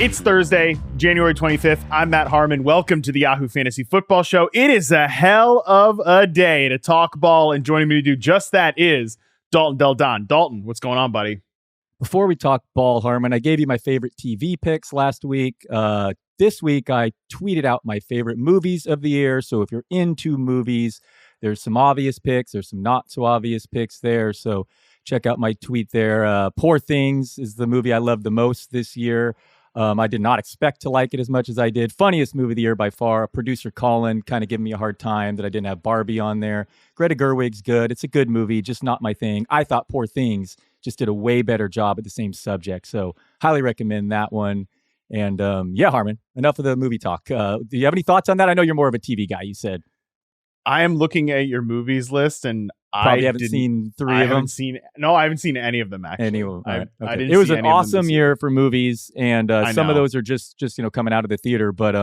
It's Thursday, January 25th. I'm Matt Harmon. Welcome to the Yahoo Fantasy Football Show. It is a hell of a day to talk ball, and joining me to do just that is Dalton Del Don. Dalton, what's going on, buddy? Before we talk ball, Harmon, I gave you my favorite TV picks last week. This week, I tweeted out my favorite movies of the year. So if you're into movies, there's some obvious picks. There's some not so obvious picks there. So check out my tweet there. Poor Things is the movie I loved the most this year. I did not expect to like it as much as I did. Funniest movie of the year by far. Producer Colin kind of giving me a hard time that I didn't have Barbie on there. Greta Gerwig's good. It's a good movie, just not my thing. I thought Poor Things just did a way better job at the same subject. So highly recommend that one. And yeah, Harmon, enough of the movie talk. Do you have any thoughts on that? I know you're more of a TV guy, you said. I am looking at your movies list, and Probably haven't seen three of them. I haven't seen any of them, actually. Any of them. All right. Okay. I didn't it was see an any of them awesome year for movies, and some of those are just coming out of the theater. But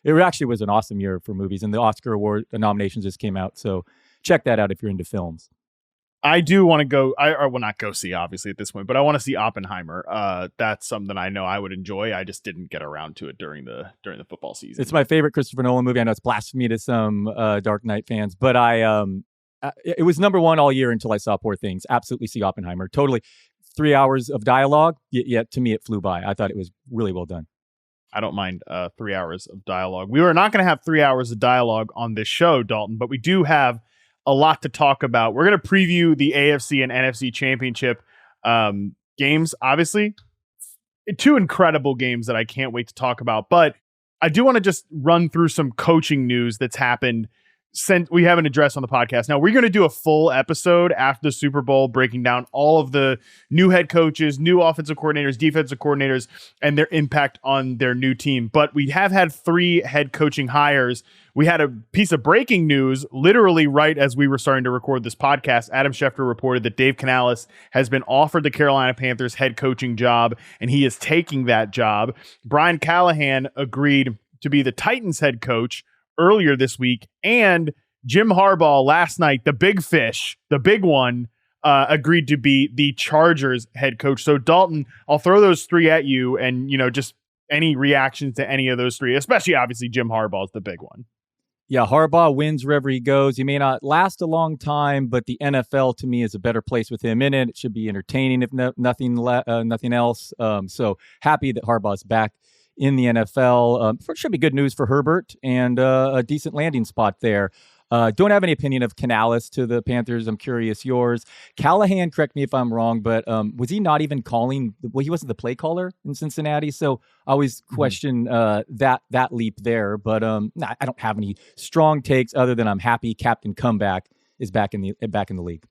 it actually was an awesome year for movies, and the Oscar award nominations just came out. So check that out if you're into films. I do want to go. I will not go see, obviously, at this point, but I want to see Oppenheimer. That's something I know I would enjoy. I just didn't get around to it during the football season. It's my favorite Christopher Nolan movie. I know it's blasphemy to some Dark Knight fans, but it was number one all year until I saw Poor Things. Absolutely see Oppenheimer. Totally. 3 hours of dialogue. Yet to me, it flew by. I thought it was really well done. I don't mind 3 hours of dialogue. We were not going to have 3 hours of dialogue on this show, Dalton, but we do have a lot to talk about. We're going to preview the AFC and NFC championship games, obviously. Two incredible games that I can't wait to talk about. But I do want to just run through some coaching news that's happened since we haven't addressed on the podcast. Now, we're going to do a full episode after the Super Bowl, breaking down all of the new head coaches, new offensive coordinators, defensive coordinators, and their impact on their new team. But we have had 3 head coaching hires. We had a piece of breaking news literally right as we were starting to record this podcast. Adam Schefter reported that Dave Canales has been offered the Carolina Panthers head coaching job, and he is taking that job. Brian Callahan agreed to be the Titans head coach earlier this week, and Jim Harbaugh last night, the big fish, the big one, agreed to be the Chargers head coach. So Dalton, I'll throw those 3 at you, and just any reactions to any of those 3, especially obviously Jim Harbaugh is the big one. Yeah, Harbaugh wins wherever he goes. He may not last a long time, but the NFL to me is a better place with him in it. It should be entertaining if nothing else. So happy that Harbaugh's back in the NFL. Should be good news for Herbert and a decent landing spot there. Don't have any opinion of Canales to the Panthers. I'm curious yours. Callahan, correct me if I'm wrong, but was he not even calling? Well, he wasn't the play caller in Cincinnati, so I always question that leap there. But I don't have any strong takes other than I'm happy Captain Comeback is back in the league.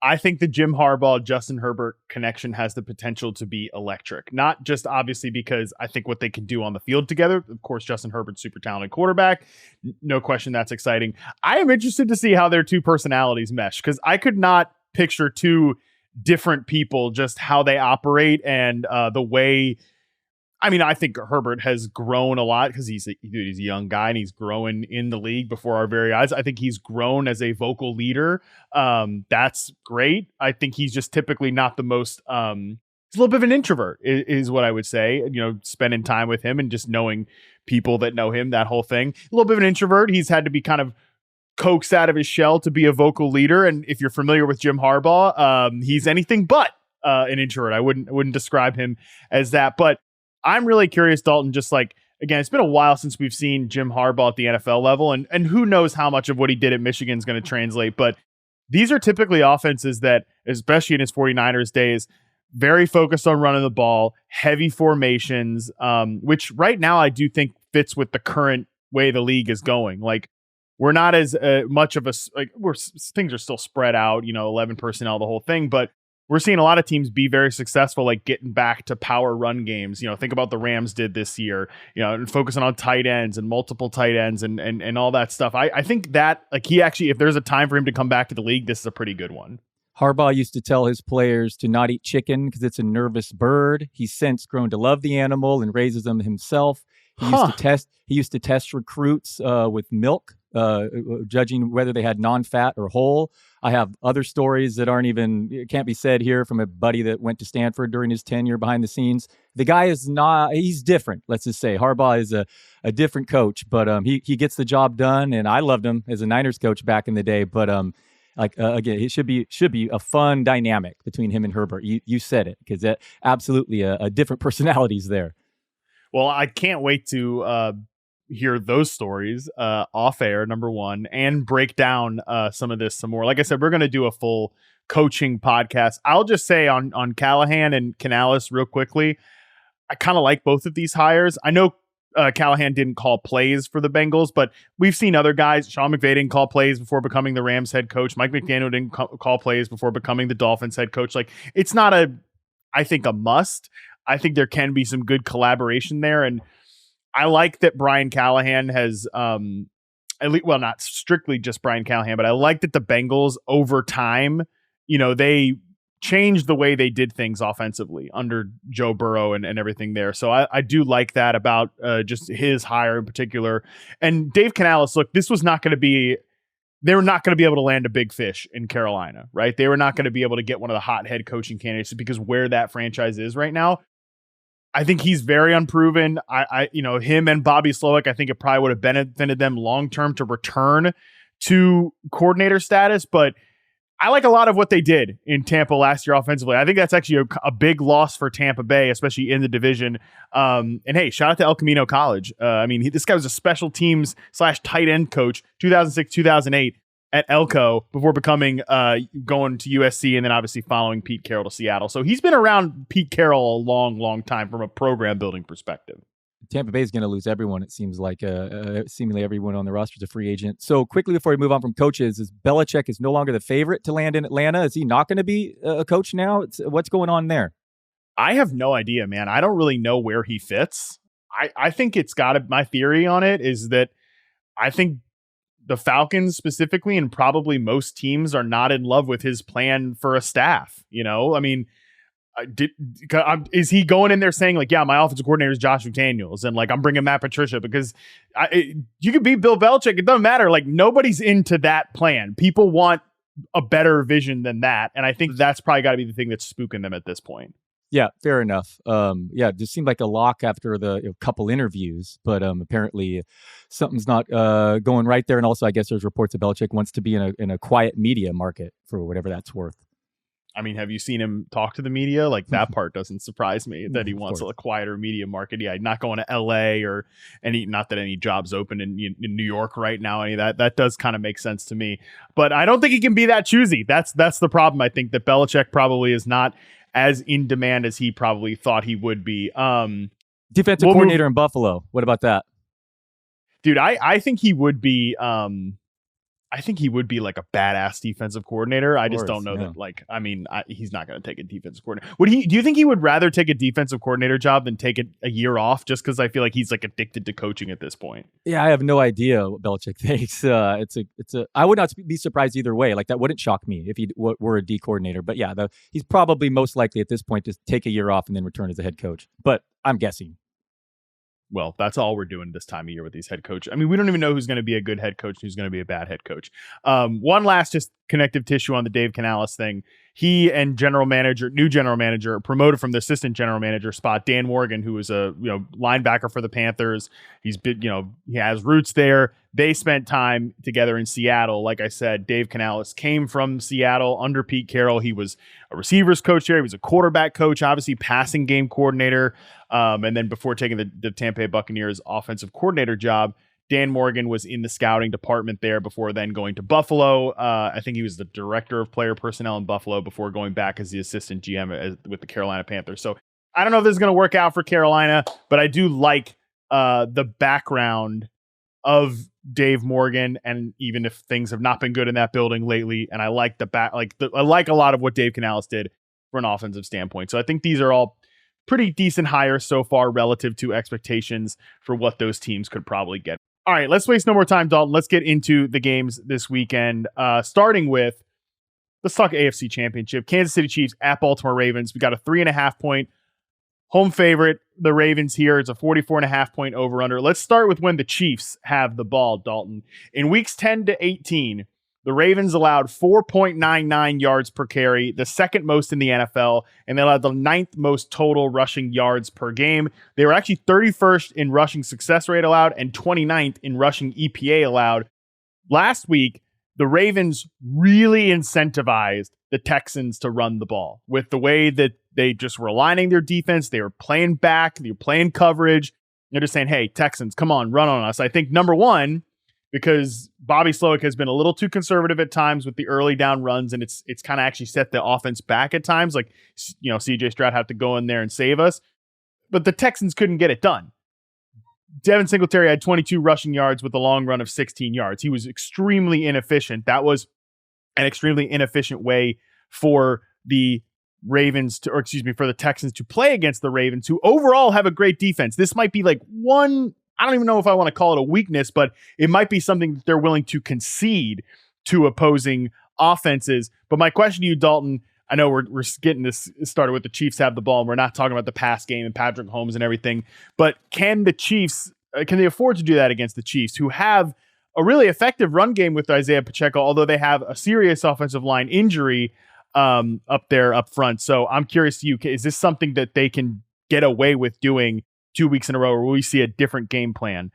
I think the Jim Harbaugh, Justin Herbert connection has the potential to be electric, not just obviously because I think what they can do on the field together. Of course, Justin Herbert's super talented quarterback. No question. That's exciting. I am interested to see how their 2 personalities mesh, because I could not picture 2 different people, just how they operate and the way. I mean, I think Herbert has grown a lot because he's a young guy and he's growing in the league before our very eyes. I think he's grown as a vocal leader. That's great. I think he's just typically not the most, he's a little bit of an introvert is what I would say, spending time with him and just knowing people that know him, that whole thing. A little bit of an introvert. He's had to be kind of coaxed out of his shell to be a vocal leader. And if you're familiar with Jim Harbaugh, he's anything but an introvert. I wouldn't describe him as that, but I'm really curious, Dalton, just like, again, it's been a while since we've seen Jim Harbaugh at the NFL level, and who knows how much of what he did at Michigan is going to translate. But these are typically offenses that, especially in his 49ers days, very focused on running the ball, heavy formations, which right now I do think fits with the current way the league is going. Like, we're not as much of things are still spread out, 11 personnel, the whole thing, but we're seeing a lot of teams be very successful, like getting back to power run games. Think about the Rams did this year, and focusing on tight ends and multiple tight ends and all that stuff. I think that, like, he actually, if there's a time for him to come back to the league, this is a pretty good one. Harbaugh used to tell his players to not eat chicken because it's a nervous bird. He's since grown to love the animal and raises them himself. He used to test recruits with milk judging whether they had non-fat or whole. I have other stories that can't be said here from a buddy that went to Stanford during his tenure behind the scenes. The guy he's different. Let's just say Harbaugh is a different coach, but he gets the job done. And I loved him as a Niners coach back in the day. But again, it should be a fun dynamic between him and Herbert. You said it, because that absolutely a different personalities there. Well, I can't wait to hear those stories off air, number one, and break down some of this some more. Like I said, we're going to do a full coaching podcast. I'll just say on Callahan and Canales real quickly, I kind of like both of these hires. I know Callahan didn't call plays for the Bengals, but we've seen other guys. Sean McVay didn't call plays before becoming the Rams head coach. Mike McDaniel didn't call plays before becoming the Dolphins head coach. Like, it's not I think a must. I think there can be some good collaboration there. And I like that Brian Callahan has, not strictly just Brian Callahan, but I like that the Bengals over time, they changed the way they did things offensively under Joe Burrow and everything there. So I do like that about just his hire in particular. And Dave Canales, look, they were not going to be able to land a big fish in Carolina, right? They were not going to be able to get one of the hot head coaching candidates because where that franchise is right now. I think he's very unproven. Him and Bobby Slowick, I think it probably would have benefited them long-term to return to coordinator status, but I like a lot of what they did in Tampa last year offensively. I think that's actually a big loss for Tampa Bay, especially in the division. And hey, shout out to El Camino College. This guy was a special teams / tight end coach, 2006, 2008. At Elko before becoming going to USC and then obviously following Pete Carroll to Seattle. So he's been around Pete Carroll a long, long time from a program building perspective. Tampa Bay is going to lose everyone. It seems like seemingly everyone on the roster is a free agent. So quickly before we move on from coaches, is Belichick is no longer the favorite to land in Atlanta? Is he not going to be a coach now? What's going on there? I have no idea, man. I don't really know where he fits. I think my theory on it is that I think the Falcons specifically, and probably most teams, are not in love with his plan for a staff. Is he going in there saying like, yeah, my offensive coordinator is Josh McDaniels and like I'm bringing Matt Patricia because you could beat Bill Belichick. It doesn't matter. Like, nobody's into that plan. People want a better vision than that. And I think that's probably got to be the thing that's spooking them at this point. Yeah, fair enough. It just seemed like a lock after the couple interviews, but apparently something's not going right there. And also, I guess there's reports that Belichick wants to be in a quiet media market for whatever that's worth. I mean, have you seen him talk to the media? Like, that part doesn't surprise me that he wants a quieter media market. Yeah, not going to LA or not that any jobs open in New York right now. Any of that. That does kind of make sense to me. But I don't think he can be that choosy. That's the problem. I think that Belichick probably is not as in demand as he probably thought he would be. Defensive coordinator in Buffalo. What about that? Dude, I think he would be I think he would be like a badass defensive coordinator. I just don't know that. He's not going to take a defensive coordinator. Do you think he would rather take a defensive coordinator job than take a year off? Just because I feel like he's like addicted to coaching at this point. Yeah, I have no idea what Belichick thinks. I would not be surprised either way. Like, that wouldn't shock me if he were a D coordinator. But yeah, he's probably most likely at this point to take a year off and then return as a head coach. But I'm guessing. Well, that's all we're doing this time of year with these head coaches. I mean, we don't even know who's going to be a good head coach and who's going to be a bad head coach. One last just connective tissue on the Dave Canales thing. He and new general manager, promoted from the assistant general manager spot, Dan Morgan, who was a linebacker for the Panthers. He's been, he has roots there. They spent time together in Seattle. Like I said, Dave Canales came from Seattle under Pete Carroll. He was a receivers coach there. He was a quarterback coach, obviously passing game coordinator. And then before taking the Tampa Bay Buccaneers offensive coordinator job, Dan Morgan was in the scouting department there before then going to Buffalo. I think he was the director of player personnel in Buffalo before going back as the assistant GM with the Carolina Panthers. So I don't know if this is going to work out for Carolina, but I do like the background of Dave Morgan, and even if things have not been good in that building lately, and I like I like a lot of what Dave Canales did for an offensive standpoint. So I think these are all pretty decent hires so far relative to expectations for what those teams could probably get. All right, let's waste no more time, Dalton. Let's get into the games this weekend. Starting with, let's talk AFC Championship. Kansas City Chiefs at Baltimore Ravens. We got a 3.5 point home favorite, the Ravens here. It's a 44.5-point over-under. Let's start with when the Chiefs have the ball, Dalton. In weeks 10 to 18, the Ravens allowed 4.99 yards per carry, the second most in the NFL, and they allowed the ninth most total rushing yards per game. They were actually 31st in rushing success rate allowed and 29th in rushing EPA allowed. Last week, the Ravens really incentivized the Texans to run the ball with the way that they just were aligning their defense. They were playing back. They were playing coverage. They're just saying, hey, Texans, come on, run on us. I think number one, because Bobby Slowick has been a little too conservative at times with the early down runs, and it's kind of actually set the offense back at times. Like, CJ Stroud had to go in there and save us. But the Texans couldn't get it done. Devin Singletary had 22 rushing yards with a long run of 16 yards. He was extremely inefficient. That was an extremely inefficient way for the for the Texans to play against the Ravens, who overall have a great defense. This might be like one, I don't even know if I want to call it a weakness, but it might be something that they're willing to concede to opposing offenses. But my question to you, Dalton, I know we're getting this started with the Chiefs have the ball, and we're not talking about the pass game and Patrick Mahomes and everything, but can the Chiefs, can they afford to do that against the Chiefs, who have a really effective run game with Isaiah Pacheco, although they have a serious offensive line injury up front. So I'm curious to you, is this something that they can get away with doing 2 weeks in a row, or will we see a different game plan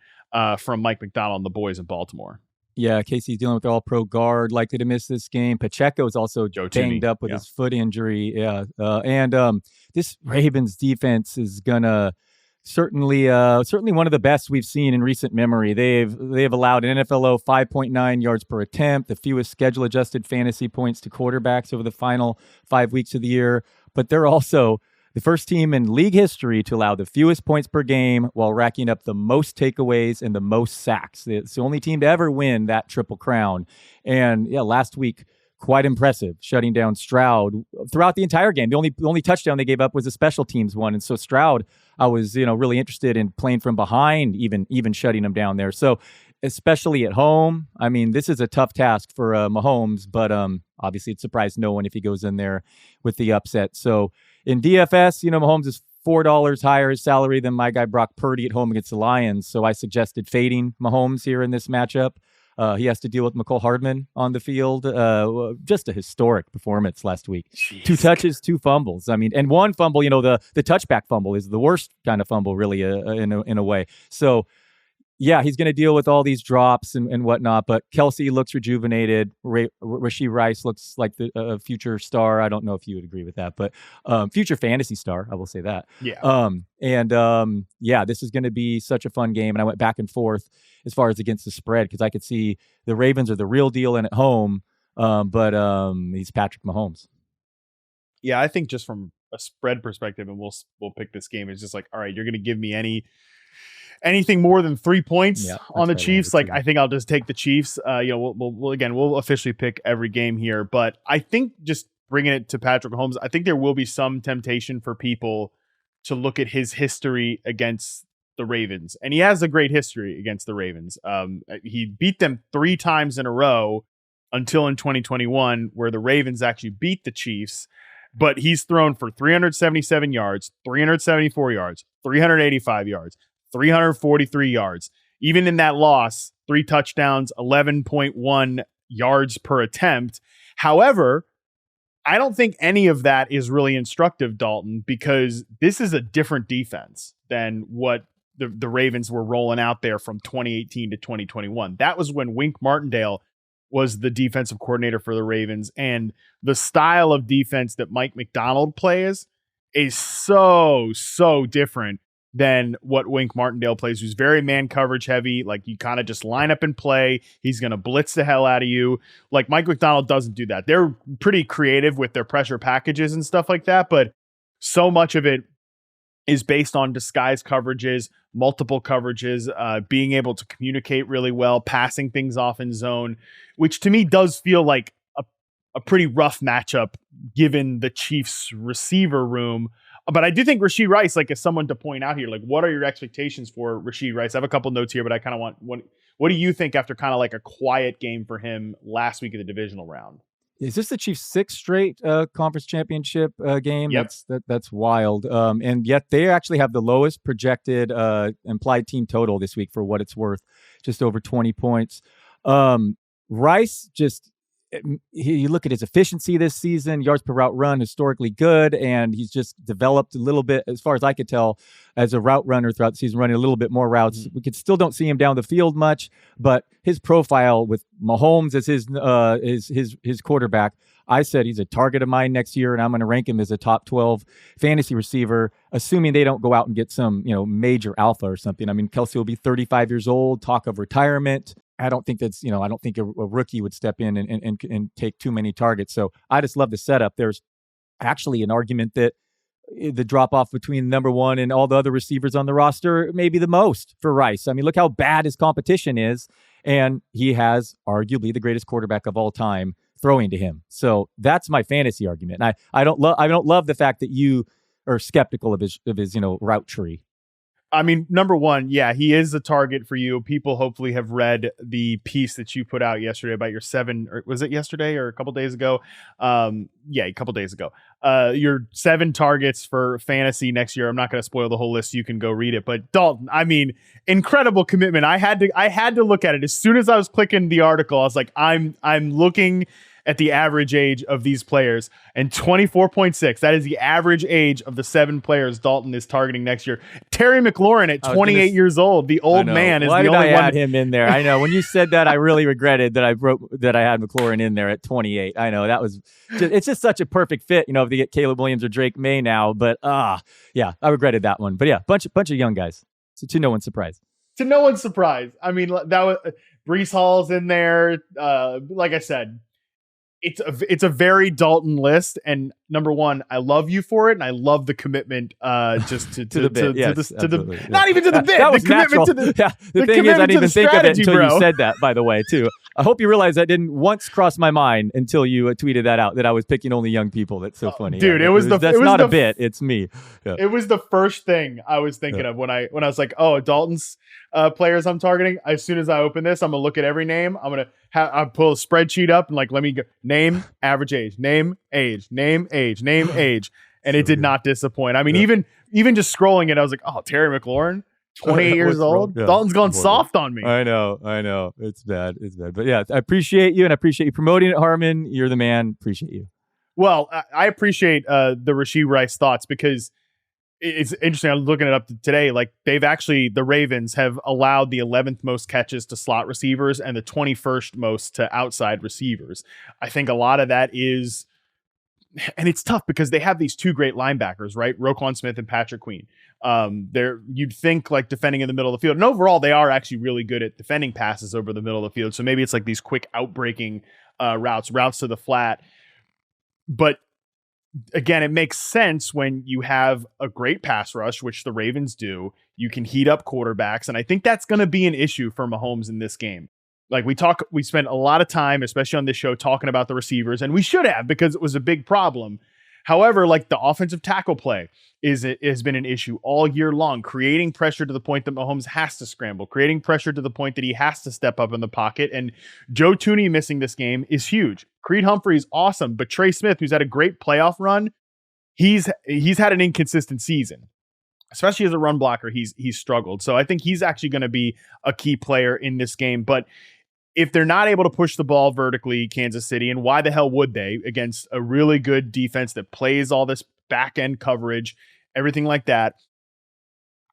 from Mike Macdonald and the boys in Baltimore? Yeah, Casey's dealing with their all-pro guard, likely to miss this game. Pacheco is also banged up with his foot injury. Yeah, and this Ravens defense is gonna certainly one of the best we've seen in recent memory. They've allowed an NFL low 5.9 yards per attempt, the fewest schedule-adjusted fantasy points to quarterbacks over the final 5 weeks of the year. But they're also the first team in league history to allow the fewest points per game while racking up the most takeaways and the most sacks. It's the only team to ever win that triple crown. And yeah, last week, quite impressive, shutting down Stroud throughout the entire game. The only touchdown they gave up was a special teams one. And so Stroud, I was really interested in playing from behind, even shutting him down there. So especially at home, I mean, this is a tough task for Mahomes, but obviously it surprised no one if he goes in there with the upset. So in DFS, Mahomes is $4 higher his salary than my guy Brock Purdy at home against the Lions. So I suggested fading Mahomes here in this matchup. He has to deal with McCole Hardman on the field. Just a historic performance last week. Jeez. 2 touches, 2 fumbles. I mean, and 1 fumble, the touchback fumble is the worst kind of fumble, really, in a way. So, yeah, he's going to deal with all these drops and whatnot, but Kelsey looks rejuvenated. Rashee Rice looks like the future star. I don't know if you would agree with that, but future fantasy star, I will say that. Yeah. Yeah, this is going to be such a fun game. And I went back and forth as far as against the spread because I could see the Ravens are the real deal and at home, but he's Patrick Mahomes. Yeah, I think just from a spread perspective, and we'll pick this game, it's just like, all right, you're going to give me anything more than 3 points on the Chiefs, like I think I'll just take the Chiefs. We'll officially pick every game here, but I think just bringing it to Patrick Mahomes, I think there will be some temptation for people to look at his history against the Ravens, and he has a great history against the Ravens. He beat them 3 times in a row until in 2021, where the Ravens actually beat the Chiefs. But he's thrown for 377 yards, 374 yards, 385 yards. 343 yards. Even in that loss, 3 touchdowns, 11.1 yards per attempt. However, I don't think any of that is really instructive, Dalton, because this is a different defense than what the Ravens were rolling out there from 2018 to 2021. That was when Wink Martindale was the defensive coordinator for the Ravens, and the style of defense that Mike Macdonald plays is so different than what Wink Martindale plays, who's very man coverage heavy. Like, you kind of just line up and play. He's going to blitz the hell out of you. Like, Mike Macdonald doesn't do that. They're pretty creative with their pressure packages and stuff like that, but so much of it is based on disguise coverages, multiple coverages, being able to communicate really well, passing things off in zone, which to me does feel like a pretty rough matchup given the Chiefs receiver room. But I do think Rashee Rice, like, is someone to point out here. Like, what are your expectations for Rashee Rice? I have a couple notes here, but I kind of want what do you think after kind of like a quiet game for him last week of the divisional round? Is this the Chiefs' sixth straight conference championship game? Yep. That's wild. And yet they actually have the lowest projected implied team total this week, for what it's worth, just over 20 points. Rice you look at his efficiency this season, yards per route run, historically good, and he's just developed a little bit, as far as I could tell, as a route runner throughout the season, running a little bit more routes. We still don't see him down the field much, but his profile with Mahomes as his quarterback, I said he's a target of mine next year, and I'm going to rank him as a top 12 fantasy receiver, assuming they don't go out and get some major alpha or something. I mean, Kelsey will be 35 years old, talk of retirement. I don't think that's, I don't think a rookie would step in and take too many targets. So I just love the setup. There's actually an argument that the drop off between number one and all the other receivers on the roster may be the most for Rice. I mean, look how bad his competition is. And he has arguably the greatest quarterback of all time throwing to him. So that's my fantasy argument. And I don't love the fact that you are skeptical of his route tree. I mean, number one, yeah, he is a target for you. People hopefully have read the piece that you put out yesterday about your 7, or was it yesterday or a couple days ago? Yeah, a couple days ago. Your 7 targets for fantasy next year. I'm not going to spoil the whole list. You can go read it. But Dalton, I mean, incredible commitment. I had to look at it as soon as I was clicking the article. I was like, I'm looking at the average age of these players, and 24.6. That is the average age of the 7 players Dalton is targeting next year. Terry McLaurin at 28 years old, the old man, is the only one. Why did I add him in there? I know when you said that, I really regretted that I had McLaurin in there at 28. I know it's just such a perfect fit. If they get Caleb Williams or Drake May now, but yeah, I regretted that one. But yeah, bunch of young guys. So to no one's surprise. To no one's surprise. I mean, that was Breece Hall's in there. Like I said, it's a very Dalton list, and number one, I love you for it, and I love the commitment just to the bit, not even to the bit. That was the commitment natural. to the the thing is, I didn't even think of it until you said that. By the way, too, I hope you realize that didn't once cross my mind until you tweeted that out, that I was picking only young people. That's so funny, dude. That's not a bit. It's me. Yeah. It was the first thing I was thinking of when I was like, oh, Dalton's players I'm targeting. As soon as I open this, I'm gonna look at every name. I'll pull a spreadsheet up and let me go name, average age, name, age, name, age, name, age. And it did not disappoint. I mean, even just scrolling it, I was like, oh, Terry McLaurin, 28 years old. Yeah. Dalton's gone soft on me. I know. It's bad. But yeah, I appreciate you, and I appreciate you promoting it, Harmon. You're the man. Appreciate you. Well, I appreciate the Rashee Rice thoughts, because it's interesting. I was looking it up today. The Ravens have allowed the 11th most catches to slot receivers and the 21st most to outside receivers. I think a lot of that is, and it's tough because they have these 2 great linebackers, right? Roquan Smith and Patrick Queen. You'd think defending in the middle of the field, and overall they are actually really good at defending passes over the middle of the field. So maybe it's these quick outbreaking routes to the flat. But again, it makes sense when you have a great pass rush, which the Ravens do. You can heat up quarterbacks, and I think that's going to be an issue for Mahomes in this game. We spent a lot of time, especially on this show, talking about the receivers, and we should have, because it was a big problem. However, the offensive tackle play has been an issue all year long, creating pressure to the point that Mahomes has to scramble, creating pressure to the point that he has to step up in the pocket. And Joe Thuney missing this game is huge. Creed Humphrey's awesome, but Trey Smith, who's had a great playoff run, he's had an inconsistent season. Especially as a run blocker, he's struggled. So I think he's actually going to be a key player in this game. But if they're not able to push the ball vertically, Kansas City, and why the hell would they, against a really good defense that plays all this back end coverage, everything like that,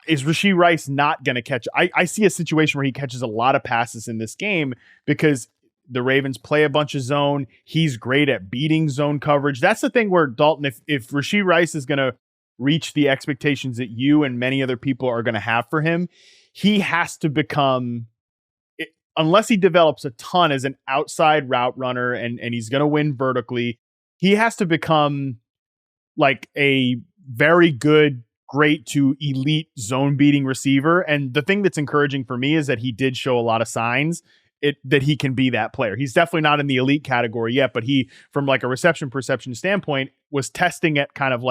is Rashee Rice not going to catch? I see a situation where he catches a lot of passes in this game because the Ravens play a bunch of zone. He's great at beating zone coverage. That's the thing where Dalton, if Rashee Rice is going to reach the expectations that you and many other people are going to have for him, he has to become, unless he develops a ton as an outside route runner and he's going to win vertically, he has to become a very good, great to elite zone beating receiver. And the thing that's encouraging for me is that he did show a lot of signs that he can be that player. He's definitely not in the elite category yet, but he, from a reception perception standpoint, was testing at kind of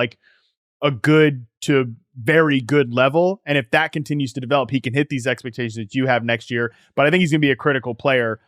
a good to very good level. And if that continues to develop, he can hit these expectations that you have next year. But I think he's going to be a critical player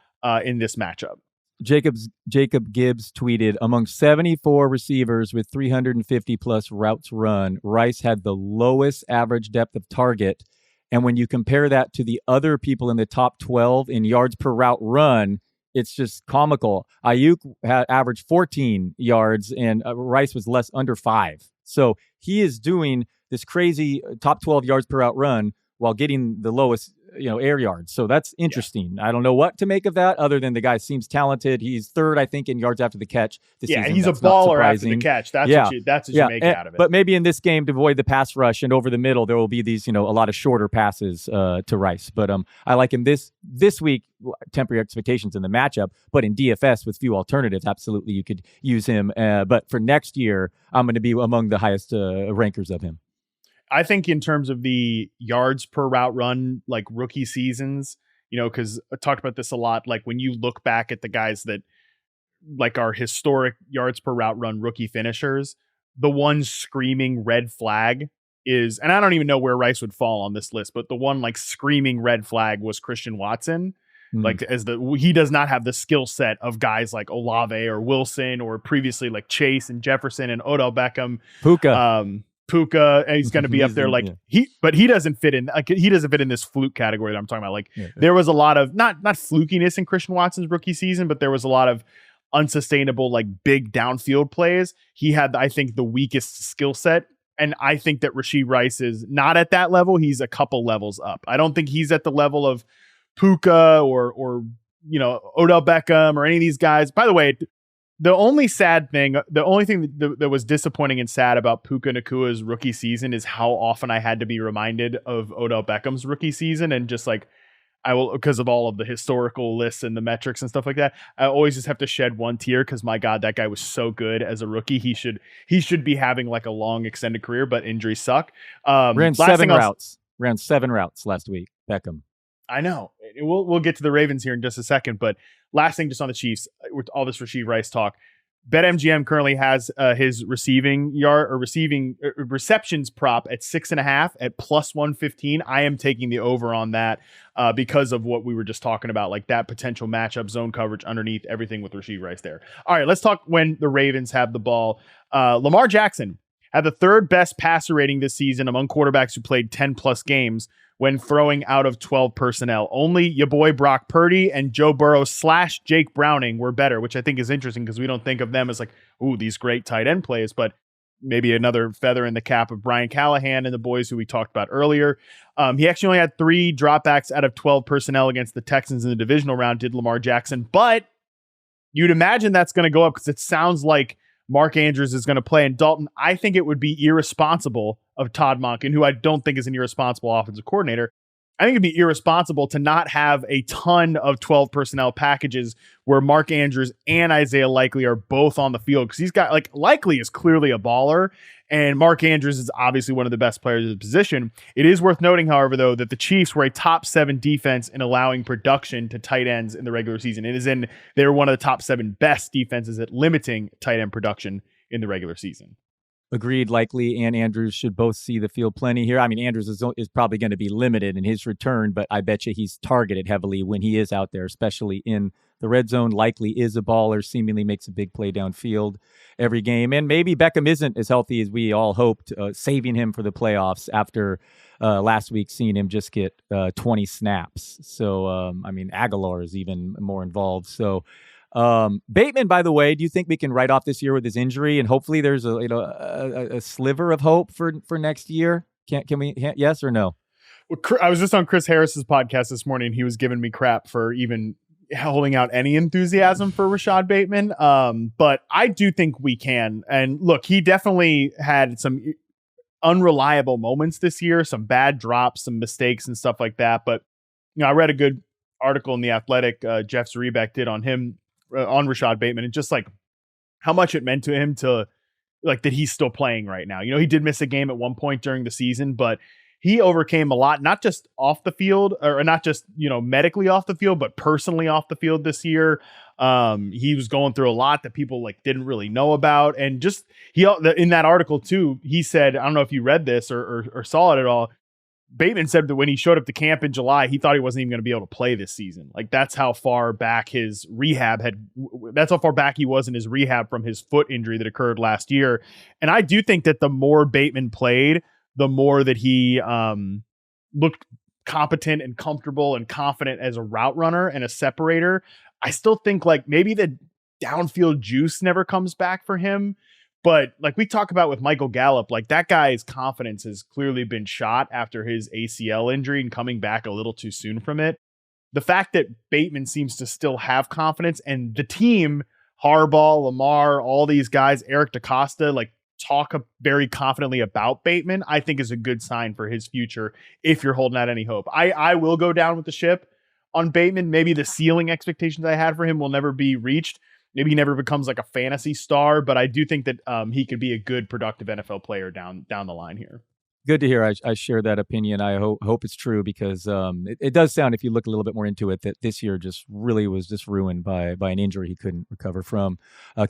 in this matchup. Jacob Gibbs tweeted, among 74 receivers with 350 plus routes run, Rice had the lowest average depth of target. And when you compare that to the other people in the top 12 in yards per route run, it's just comical. Ayuk had averaged 14 yards and Rice was under 5. So he is doing this crazy top 12 yards per route run while getting the lowest air yards. So that's interesting. Yeah. I don't know what to make of that other than the guy seems talented. He's third, I think, in yards after the catch this season. He's that's a baller after the catch. That's what you make out of it. But maybe in this game, to avoid the pass rush and over the middle, there will be these, a lot of shorter passes to Rice. But I like him this week. Temper your expectations in the matchup, but in DFS with few alternatives, absolutely you could use him. But for next year, I'm going to be among the highest rankers of him. I think in terms of the yards per route run, like rookie seasons, because I talked about this a lot. Like when you look back at the guys that like our historic yards per route run rookie finishers, the one screaming red flag is, and I don't even know where Rice would fall on this list, but the one like screaming red flag was Christian Watson. Like he does not have the skill set of guys like Olave or Wilson or previously like Chase and Jefferson and Odell Beckham. Puka, and he's going to be up there but he doesn't fit in. Like he doesn't fit in this fluke category that I'm talking about. Like there was a lot of not flukiness in Christian Watson's rookie season, but there was a lot of unsustainable like big downfield plays. He had, I think, the weakest skill set, and I think that Rashee Rice is not at that level. He's a couple levels up. I don't think he's at the level of Puka or Odell Beckham or any of these guys. By the way, the only thing that was disappointing and sad about Puka Nakua's rookie season is how often I had to be reminded of Odell Beckham's rookie season, and just like I will, because of all of the historical lists and the metrics and stuff like that, I always just have to shed one tear because my God, that guy was so good as a rookie. He should be having like a long extended career, but injuries suck. Ran 7 routes last week, Beckham. I know. We'll get to the Ravens here in just a second, but last thing just on the Chiefs with all this Rashee Rice talk. BetMGM currently has his receptions prop at 6.5 at plus 115. I am taking the over on that because of what we were just talking about, like that potential matchup, zone coverage underneath, everything with Rashee Rice there. All right, let's talk when the Ravens have the ball. Lamar Jackson had the third best passer rating this season among quarterbacks who played 10 plus games when throwing out of 12 personnel. Only your boy Brock Purdy and Joe Burrow / Jake Browning were better, which I think is interesting because we don't think of them as like, ooh, these great tight end plays, but maybe another feather in the cap of Brian Callahan and the boys who we talked about earlier. He actually only had 3 dropbacks out of 12 personnel against the Texans in the divisional round, did Lamar Jackson, but you'd imagine that's going to go up because it sounds like Mark Andrews is going to play. And Dalton, I think it would be irresponsible of Todd Monken, who I don't think is an irresponsible offensive coordinator. I think it'd be irresponsible to not have a ton of 12 personnel packages where Mark Andrews and Isaiah Likely are both on the field, because he's got like Likely is clearly a baller and Mark Andrews is obviously one of the best players in the position. It is worth noting, however, though, that the Chiefs were a top 7 defense in allowing production to tight ends in the regular season. They're one of the top 7 best defenses at limiting tight end production in the regular season. Agreed. Likely and Andrews should both see the field plenty here. I mean, Andrews is probably going to be limited in his return, but I bet you he's targeted heavily when he is out there, especially in the red zone. Likely is a baller, seemingly makes a big play downfield every game. And maybe Beckham isn't as healthy as we all hoped, saving him for the playoffs after last week seeing him just get 20 snaps. So, Aguilar is even more involved. So, Bateman, by the way, do you think we can write off this year with his injury and hopefully there's a sliver of hope for next year? Can we? Yes or no? Well, I was just on Chris Harris's podcast this morning. He was giving me crap for even holding out any enthusiasm for Rashad Bateman. But I do think we can. And look, he definitely had some unreliable moments this year, some bad drops, some mistakes and stuff like that. But I read a good article in The Athletic, Jeff Zrebeck did on him, on Rashad Bateman, and just like how much it meant to him to like that he's still playing right now. He did miss a game at one point during the season, but he overcame a lot, not just off the field or not just, medically off the field, but personally off the field this year. He was going through a lot that people like didn't really know about. And just in that article too, he said, I don't know if you read this or saw it at all, Bateman said that when he showed up to camp in July, he thought he wasn't even going to be able to play this season. Like that's how far back he was in his rehab from his foot injury that occurred last year. And I do think that the more Bateman played, the more that he looked competent and comfortable and confident as a route runner and a separator. I still think like maybe the downfield juice never comes back for him. But like we talk about with Michael Gallup, like that guy's confidence has clearly been shot after his ACL injury and coming back a little too soon from it. The fact that Bateman seems to still have confidence and the team, Harbaugh, Lamar, all these guys, Eric DaCosta, like talk very confidently about Bateman, I think is a good sign for his future if you're holding out any hope. I will go down with the ship on Bateman. Maybe the ceiling expectations I had for him will never be reached. Maybe he never becomes like a fantasy star, but I do think that he could be a good, productive NFL player down the line here. Good to hear. I share that opinion. I hope it's true because it does sound, if you look a little bit more into it, that this year just really was just ruined by an injury he couldn't recover from.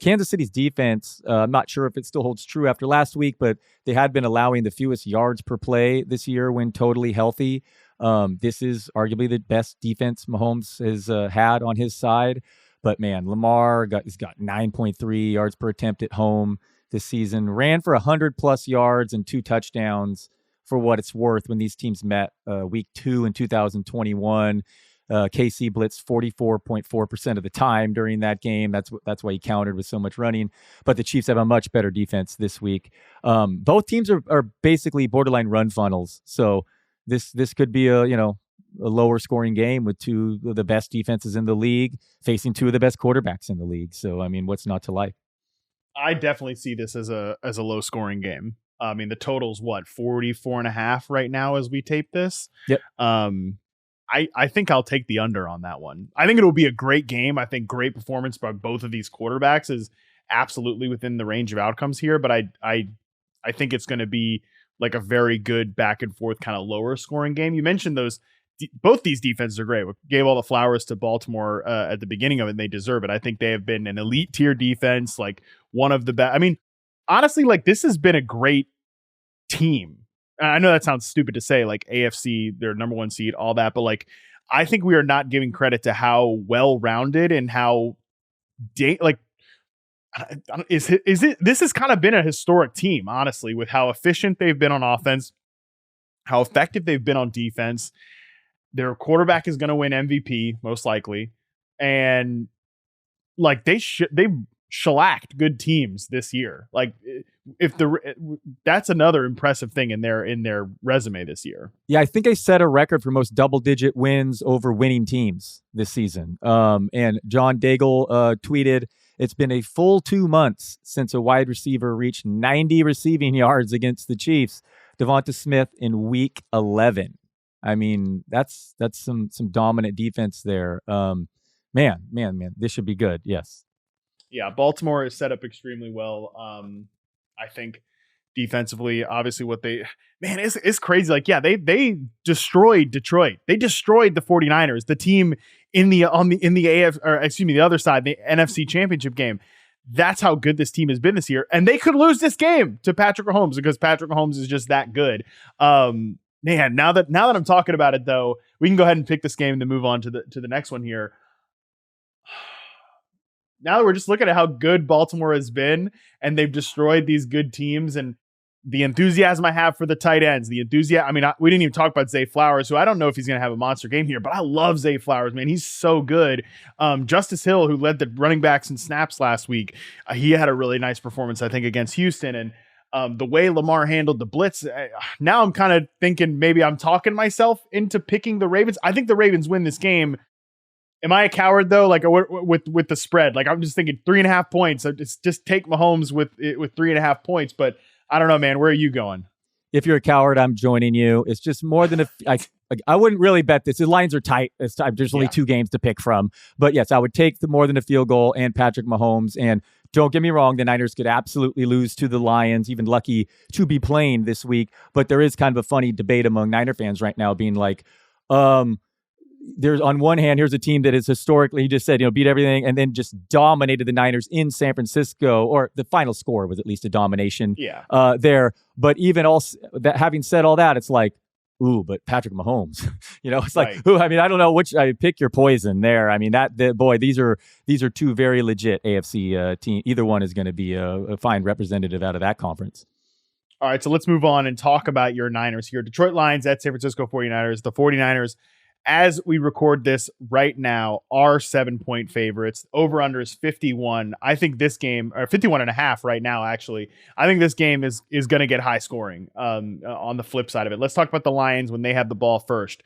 Kansas City's defense, I'm not sure if it still holds true after last week, but they had been allowing the fewest yards per play this year when totally healthy. This is arguably the best defense Mahomes has had on his side. But man, Lamar has got 9.3 yards per attempt at home this season, ran for 100+ yards and 2 touchdowns for what it's worth when these teams met week 2 in 2021. KC blitzed 44.4% of the time during that game. That's why he countered with so much running. But the Chiefs have a much better defense this week. Both teams are basically borderline run funnels. So this could be a lower scoring game with 2 of the best defenses in the league facing 2 of the best quarterbacks in the league. So, I mean, what's not to like? I definitely see this as a low scoring game. I mean, the total's 44.5 right now as we tape this. Yep. I think I'll take the under on that one. I think it'll be a great game. I think great performance by both of these quarterbacks is absolutely within the range of outcomes here, but I think it's going to be like a very good back and forth kind of lower scoring game. You mentioned both these defenses are great. We gave all the flowers to Baltimore at the beginning of it, and they deserve it. I think they have been an elite tier defense, like one of the best. I mean, honestly, like this has been a great team. I know that sounds stupid to say, like AFC, their number 1 seed, all that, but like I think we are not giving credit to how well-rounded and how this has kind of been a historic team, honestly, with how efficient they've been on offense, how effective they've been on defense. Their quarterback is going to win MVP most likely, and like they shellacked good teams this year. Like that's another impressive thing in their resume this year. Yeah, I think they set a record for most double-digit wins over winning teams this season. And John Daigle tweeted, "It's been a full 2 months since a wide receiver reached 90 receiving yards against the Chiefs. Devonta Smith in week 11." I mean, that's some dominant defense there. Man, this should be good. Yes. Yeah, Baltimore is set up extremely well. I think defensively, obviously it's crazy. Like, yeah, they destroyed Detroit. They destroyed the 49ers, the team in the other side, the NFC Championship game. That's how good this team has been this year. And they could lose this game to Patrick Mahomes because Patrick Mahomes is just that good. Man, now that I'm talking about it, though, we can go ahead and pick this game and then move on to the next one here. Now that we're just looking at how good Baltimore has been, and they've destroyed these good teams, and the enthusiasm I have for the tight ends, we didn't even talk about Zay Flowers, who I don't know if he's going to have a monster game here, but I love Zay Flowers, man. He's so good. Justice Hill, who led the running backs in snaps last week, he had a really nice performance, I think, against Houston, and the way Lamar handled the blitz, now I'm kind of thinking maybe I'm talking myself into picking the Ravens. I think the Ravens win this game. Am I a coward though? Like with the spread, like I'm just thinking 3.5 points. So just take Mahomes with 3.5 points. But I don't know, man. Where are you going? If you're a coward, I'm joining you. It's just more than I wouldn't really bet this. The lines are tight. There's only 2 games to pick from. But yes, I would take the more than a field goal and Patrick Mahomes. And don't get me wrong, the Niners could absolutely lose to the Lions, even lucky to be playing this week. But there is kind of a funny debate among Niner fans right now being like, there's on one hand, here's a team that is historically, he just said, beat everything and then just dominated the Niners in San Francisco, or the final score was at least a domination there. But even also that, having said all that, it's like, ooh, but Patrick Mahomes, it's like, Right. ooh, I mean, I don't know which. I pick your poison there. I mean, boy, these are two very legit AFC team. Either one is going to be a fine representative out of that conference. All right, so let's move on and talk about your Niners here. Detroit Lions at San Francisco 49ers. The 49ers, as we record this right now, are 7-point favorites. Over-under is 51. I think this game, or 51.5 right now, actually. I think this game is going to get high scoring on the flip side of it. Let's talk about the Lions when they have the ball first.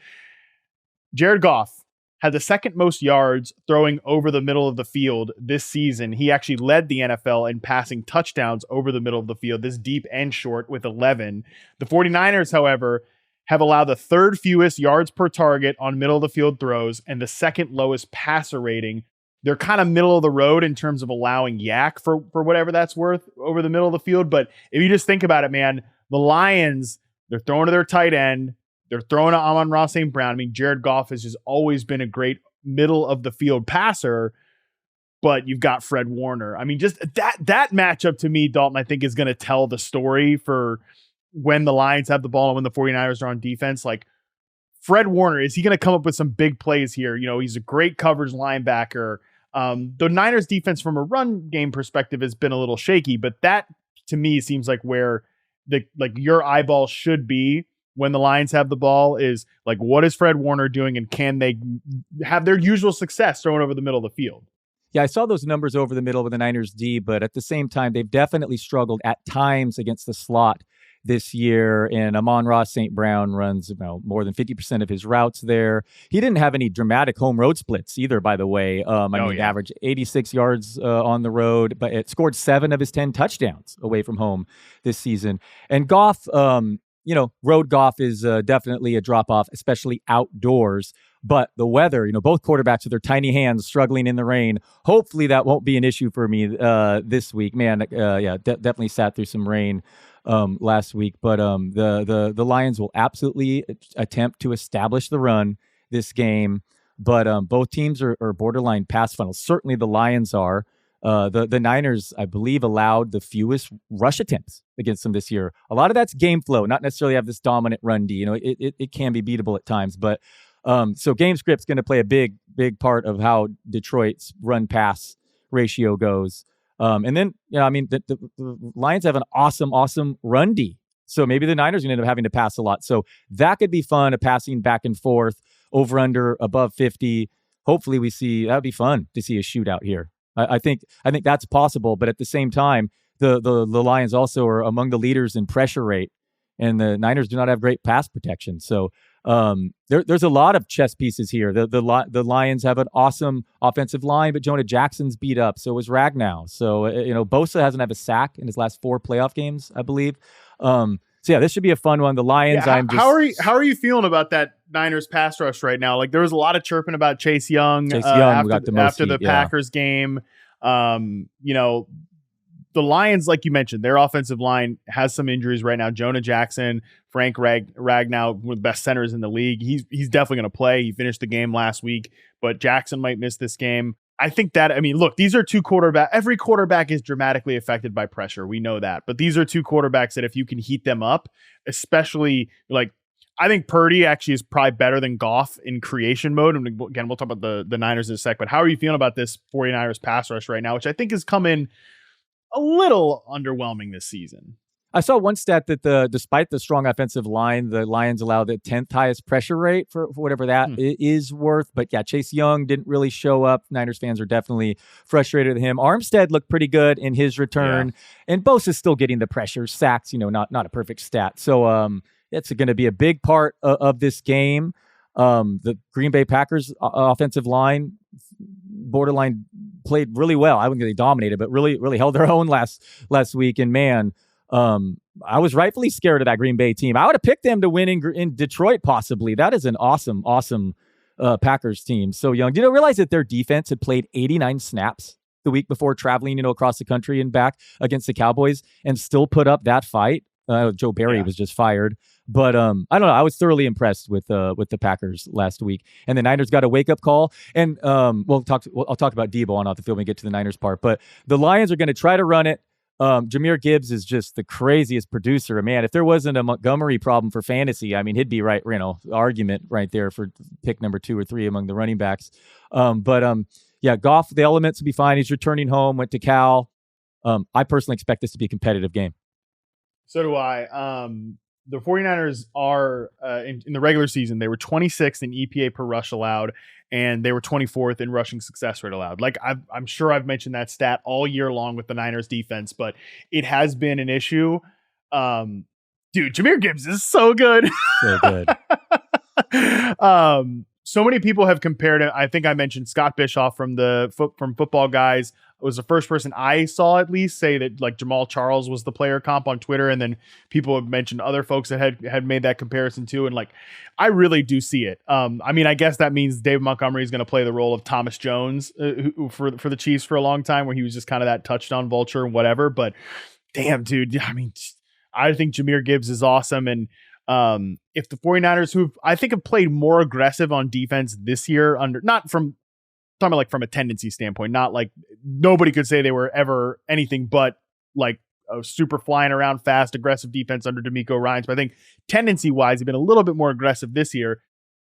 Jared Goff had the second most yards throwing over the middle of the field this season. He actually led the NFL in passing touchdowns over the middle of the field, this deep and short, with 11. The 49ers, however, have allowed the third fewest yards per target on middle of the field throws and the second lowest passer rating. They're kind of middle of the road in terms of allowing yak for whatever that's worth over the middle of the field. But if you just think about it, man, the Lions, they're throwing to their tight end. They're throwing to Amon-Ra St. Brown. I mean, Jared Goff has just always been a great middle of the field passer, but you've got Fred Warner. I mean, just that matchup to me, Dalton, I think is going to tell the story for when the Lions have the ball and when the 49ers are on defense. Like, Fred Warner, is he going to come up with some big plays here? He's a great coverage linebacker. The Niners defense from a run game perspective has been a little shaky, but that to me seems like where your eyeball should be when the Lions have the ball, is like, what is Fred Warner doing, and can they have their usual success throwing over the middle of the field? Yeah, I saw those numbers over the middle of the Niners D, but at the same time, they've definitely struggled at times against the slot this year. And Amon-Ra St. Brown runs more than 50% of his routes there. He didn't have any dramatic home road splits either, by the way. Average 86 yards on the road, but it scored 7 of his 10 touchdowns away from home this season. And Goff, road golf is definitely a drop-off, especially outdoors. But the weather, both quarterbacks with their tiny hands struggling in the rain. Hopefully that won't be an issue for me this week. Man, definitely sat through some rain last week. But the Lions will absolutely attempt to establish the run this game. But both teams are borderline pass funnels. Certainly the Lions are. The Niners, I believe, allowed the fewest rush attempts against them this year. A lot of that's game flow, not necessarily have this dominant run D. It can be beatable at times, but so game script's going to play a big part of how Detroit's run pass ratio goes. And then, the Lions have an awesome run D. So maybe the Niners are going to end up having to pass a lot. So that could be fun, a passing back and forth, over under above 50. Hopefully that would be fun to see a shootout here. I think that's possible, but at the same time, the Lions also are among the leaders in pressure rate, and the Niners do not have great pass protection. So there's a lot of chess pieces here. The Lions have an awesome offensive line, but Jonah Jackson's beat up. So is Ragnow. So Bosa hasn't had a sack in his last 4 playoff games, I believe. So yeah, this should be a fun one. The Lions. Yeah, how are you feeling about that Niners pass rush right now? Like, there was a lot of chirping about Chase Young after the Packers game. The Lions, like you mentioned, their offensive line has some injuries right now. Jonah Jackson, Frank Ragnow, one of the best centers in the league. He's definitely going to play. He finished the game last week, but Jackson might miss this game. I think that, look, these are two quarterbacks. Every quarterback is dramatically affected by pressure. We know that. But these are two quarterbacks that if you can heat them up, especially I think Purdy actually is probably better than Goff in creation mode. And again, we'll talk about the Niners in a sec. But how are you feeling about this 49ers pass rush right now, which I think has come in a little underwhelming this season? I saw one stat that despite the strong offensive line, the Lions allow the 10th highest pressure rate for whatever that is worth. But yeah, Chase Young didn't really show up. Niners fans are definitely frustrated with him. Armstead looked pretty good in his return, and Bosa's still getting the pressure. Sacks, not a perfect stat. So it's going to be a big part of this game. The Green Bay Packers offensive line borderline played really well. I wouldn't say they dominated, but really held their own last week. And man, I was rightfully scared of that Green Bay team. I would have picked them to win in Detroit, possibly. That is an awesome Packers team. So young. Do you realize that their defense had played 89 snaps the week before traveling, across the country and back against the Cowboys and still put up that fight? Joe Barry was just fired. But I don't know. I was thoroughly impressed with the Packers last week. And the Niners got a wake-up call. And I'll talk about Debo on off the field when we get to the Niners part. But the Lions are going to try to run it. Jahmyr Gibbs is just the craziest producer. Man, if there wasn't a Montgomery problem for fantasy, I mean, he'd be right, argument right there for pick number 2 or 3 among the running backs. Yeah, Goff, the elements will be fine. He's returning home, went to Cal. I personally expect this to be a competitive game. So do I. The 49ers are, in the regular season, they were 26th in EPA per rush allowed, and they were 24th in rushing success rate allowed. Like, I'm sure I've mentioned that stat all year long with the Niners defense, but it has been an issue. Dude, Jahmyr Gibbs is so good. So good. So many people have compared it. I think I mentioned Scott Bischoff from Football Guys was the first person I saw at least say that like Jamal Charles was the player comp on Twitter. And then people have mentioned other folks that had made that comparison too. And like, I really do see it. I mean, I guess that means David Montgomery is going to play the role of Thomas Jones for the Chiefs for a long time, where he was just kind of that touchdown vulture and whatever. But damn, dude, I mean, I think Jahmyr Gibbs is awesome. And if the 49ers, who I think have played more aggressive on defense this year, talking about like from a tendency standpoint, not like nobody could say they were ever anything but like a super flying around fast, aggressive defense under DeMeco Ryans. But I think tendency wise, they've been a little bit more aggressive this year.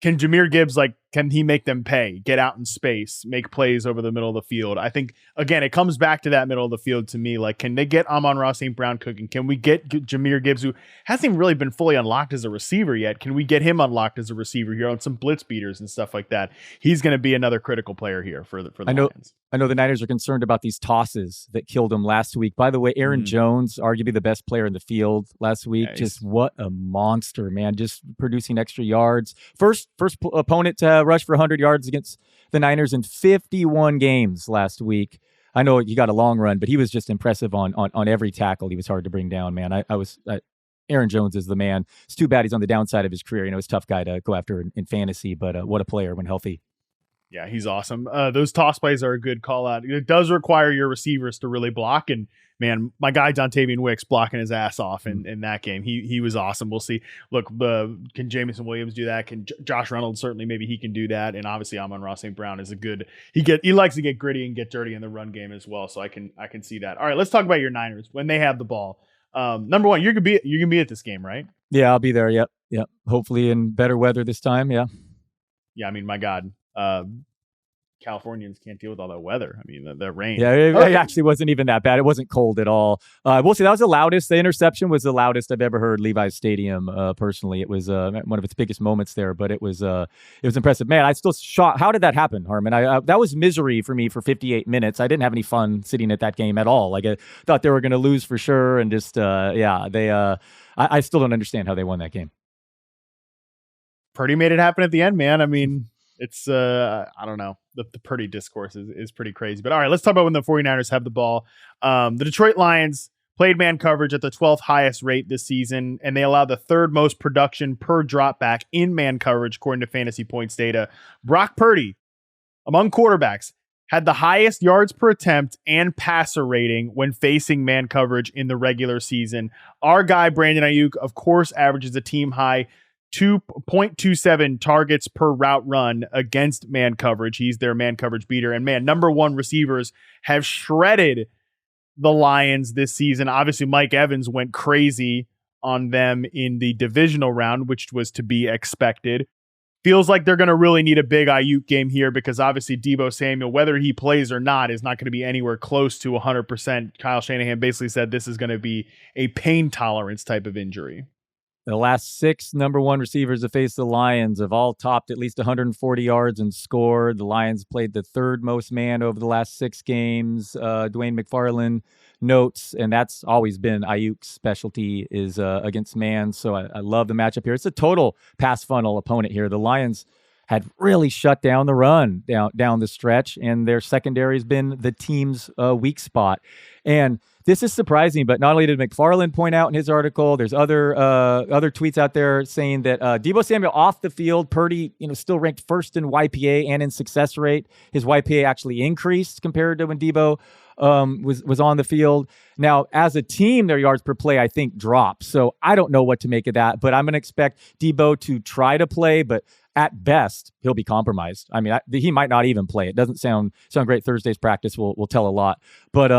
Can Jahmyr Gibbs, can he make them pay, get out in space, make plays over the middle of the field? I think, again, it comes back to that middle of the field to me. Like, can they get Amon-Ra St. Brown cooking? Can we get Jahmyr Gibbs, who hasn't even really been fully unlocked as a receiver yet? Can we get him unlocked as a receiver here on some blitz beaters and stuff like that? He's going to be another critical player here for the Lions. I know the Niners are concerned about these tosses that killed him last week. By the way, Aaron Jones, arguably the best player in the field last week. Nice. Just what a monster, man. Just producing extra yards. First opponent to rush for 100 yards against the Niners in 51 games last week. I know he got a long run, but he was just impressive on every tackle. He was hard to bring down, man. Aaron Jones is the man. It's too bad he's on the downside of his career. He's a tough guy to go after in fantasy, but what a player when healthy. Yeah, he's awesome. Those toss plays are a good call out. It does require your receivers to really block. And man, my guy Dontavian Wicks blocking his ass off in that game. He was awesome. We'll see. Look, can Jameson Williams do that? Can Josh Reynolds? Certainly, maybe he can do that. And obviously, Amon-Ra St. Brown is a good. He likes to get gritty and get dirty in the run game as well. So I can see that. All right, let's talk about your Niners when they have the ball. Number one, you're gonna be at this game, right? Yeah, I'll be there. Yep. Hopefully in better weather this time. Yeah. Yeah, I mean, my God. Californians can't deal with all that weather. I mean, the rain. Yeah, it actually wasn't even that bad. It wasn't cold at all. We'll see. That was the loudest. The interception was the loudest I've ever heard Levi's Stadium. Personally, it was one of its biggest moments there. But it was impressive. Man, I still shocked. How did that happen, Harmon? That was misery for me for 58 minutes. I didn't have any fun sitting at that game at all. Like I thought they were going to lose for sure, and just I still don't understand how they won that game. Purdy made it happen at the end, man. I mean, it's I don't know. The Purdy discourse is pretty crazy. But all right, let's talk about when the 49ers have the ball. The Detroit Lions played man coverage at the 12th highest rate this season, and they allowed the third most production per dropback in man coverage, according to Fantasy Points data. Brock Purdy, among quarterbacks, had the highest yards per attempt and passer rating when facing man coverage in the regular season. Our guy, Brandon Ayuk, of course, averages a team high 2.27 targets per route run against man coverage. He's their man coverage beater. And man, number one receivers have shredded the Lions this season. Obviously, Mike Evans went crazy on them in the divisional round, which was to be expected. Feels like they're going to really need a big Ayuk game here because obviously Deebo Samuel, whether he plays or not, is not going to be anywhere close to 100%. Kyle Shanahan basically said this is going to be a pain tolerance type of injury. The last 6 number one receivers to face the Lions have all topped at least 140 yards and scored. The Lions played the third most man over the last 6 games. Dwayne McFarland notes, and that's always been Ayuk's specialty is against man. So I love the matchup here. It's a total pass funnel opponent here. The Lions had really shut down the run down the stretch, and their secondary has been the team's weak spot. And this is surprising, but not only did McFarland point out in his article, there's other tweets out there saying that Deebo Samuel off the field, Purdy, still ranked first in YPA and in success rate. His YPA actually increased compared to when Deebo was on the field. Now, as a team, their yards per play, I think, dropped. So I don't know what to make of that, but I'm going to expect Debo to try to play, but at best, he'll be compromised. I mean, he might not even play. It doesn't sound great. Thursday's practice will tell a lot. But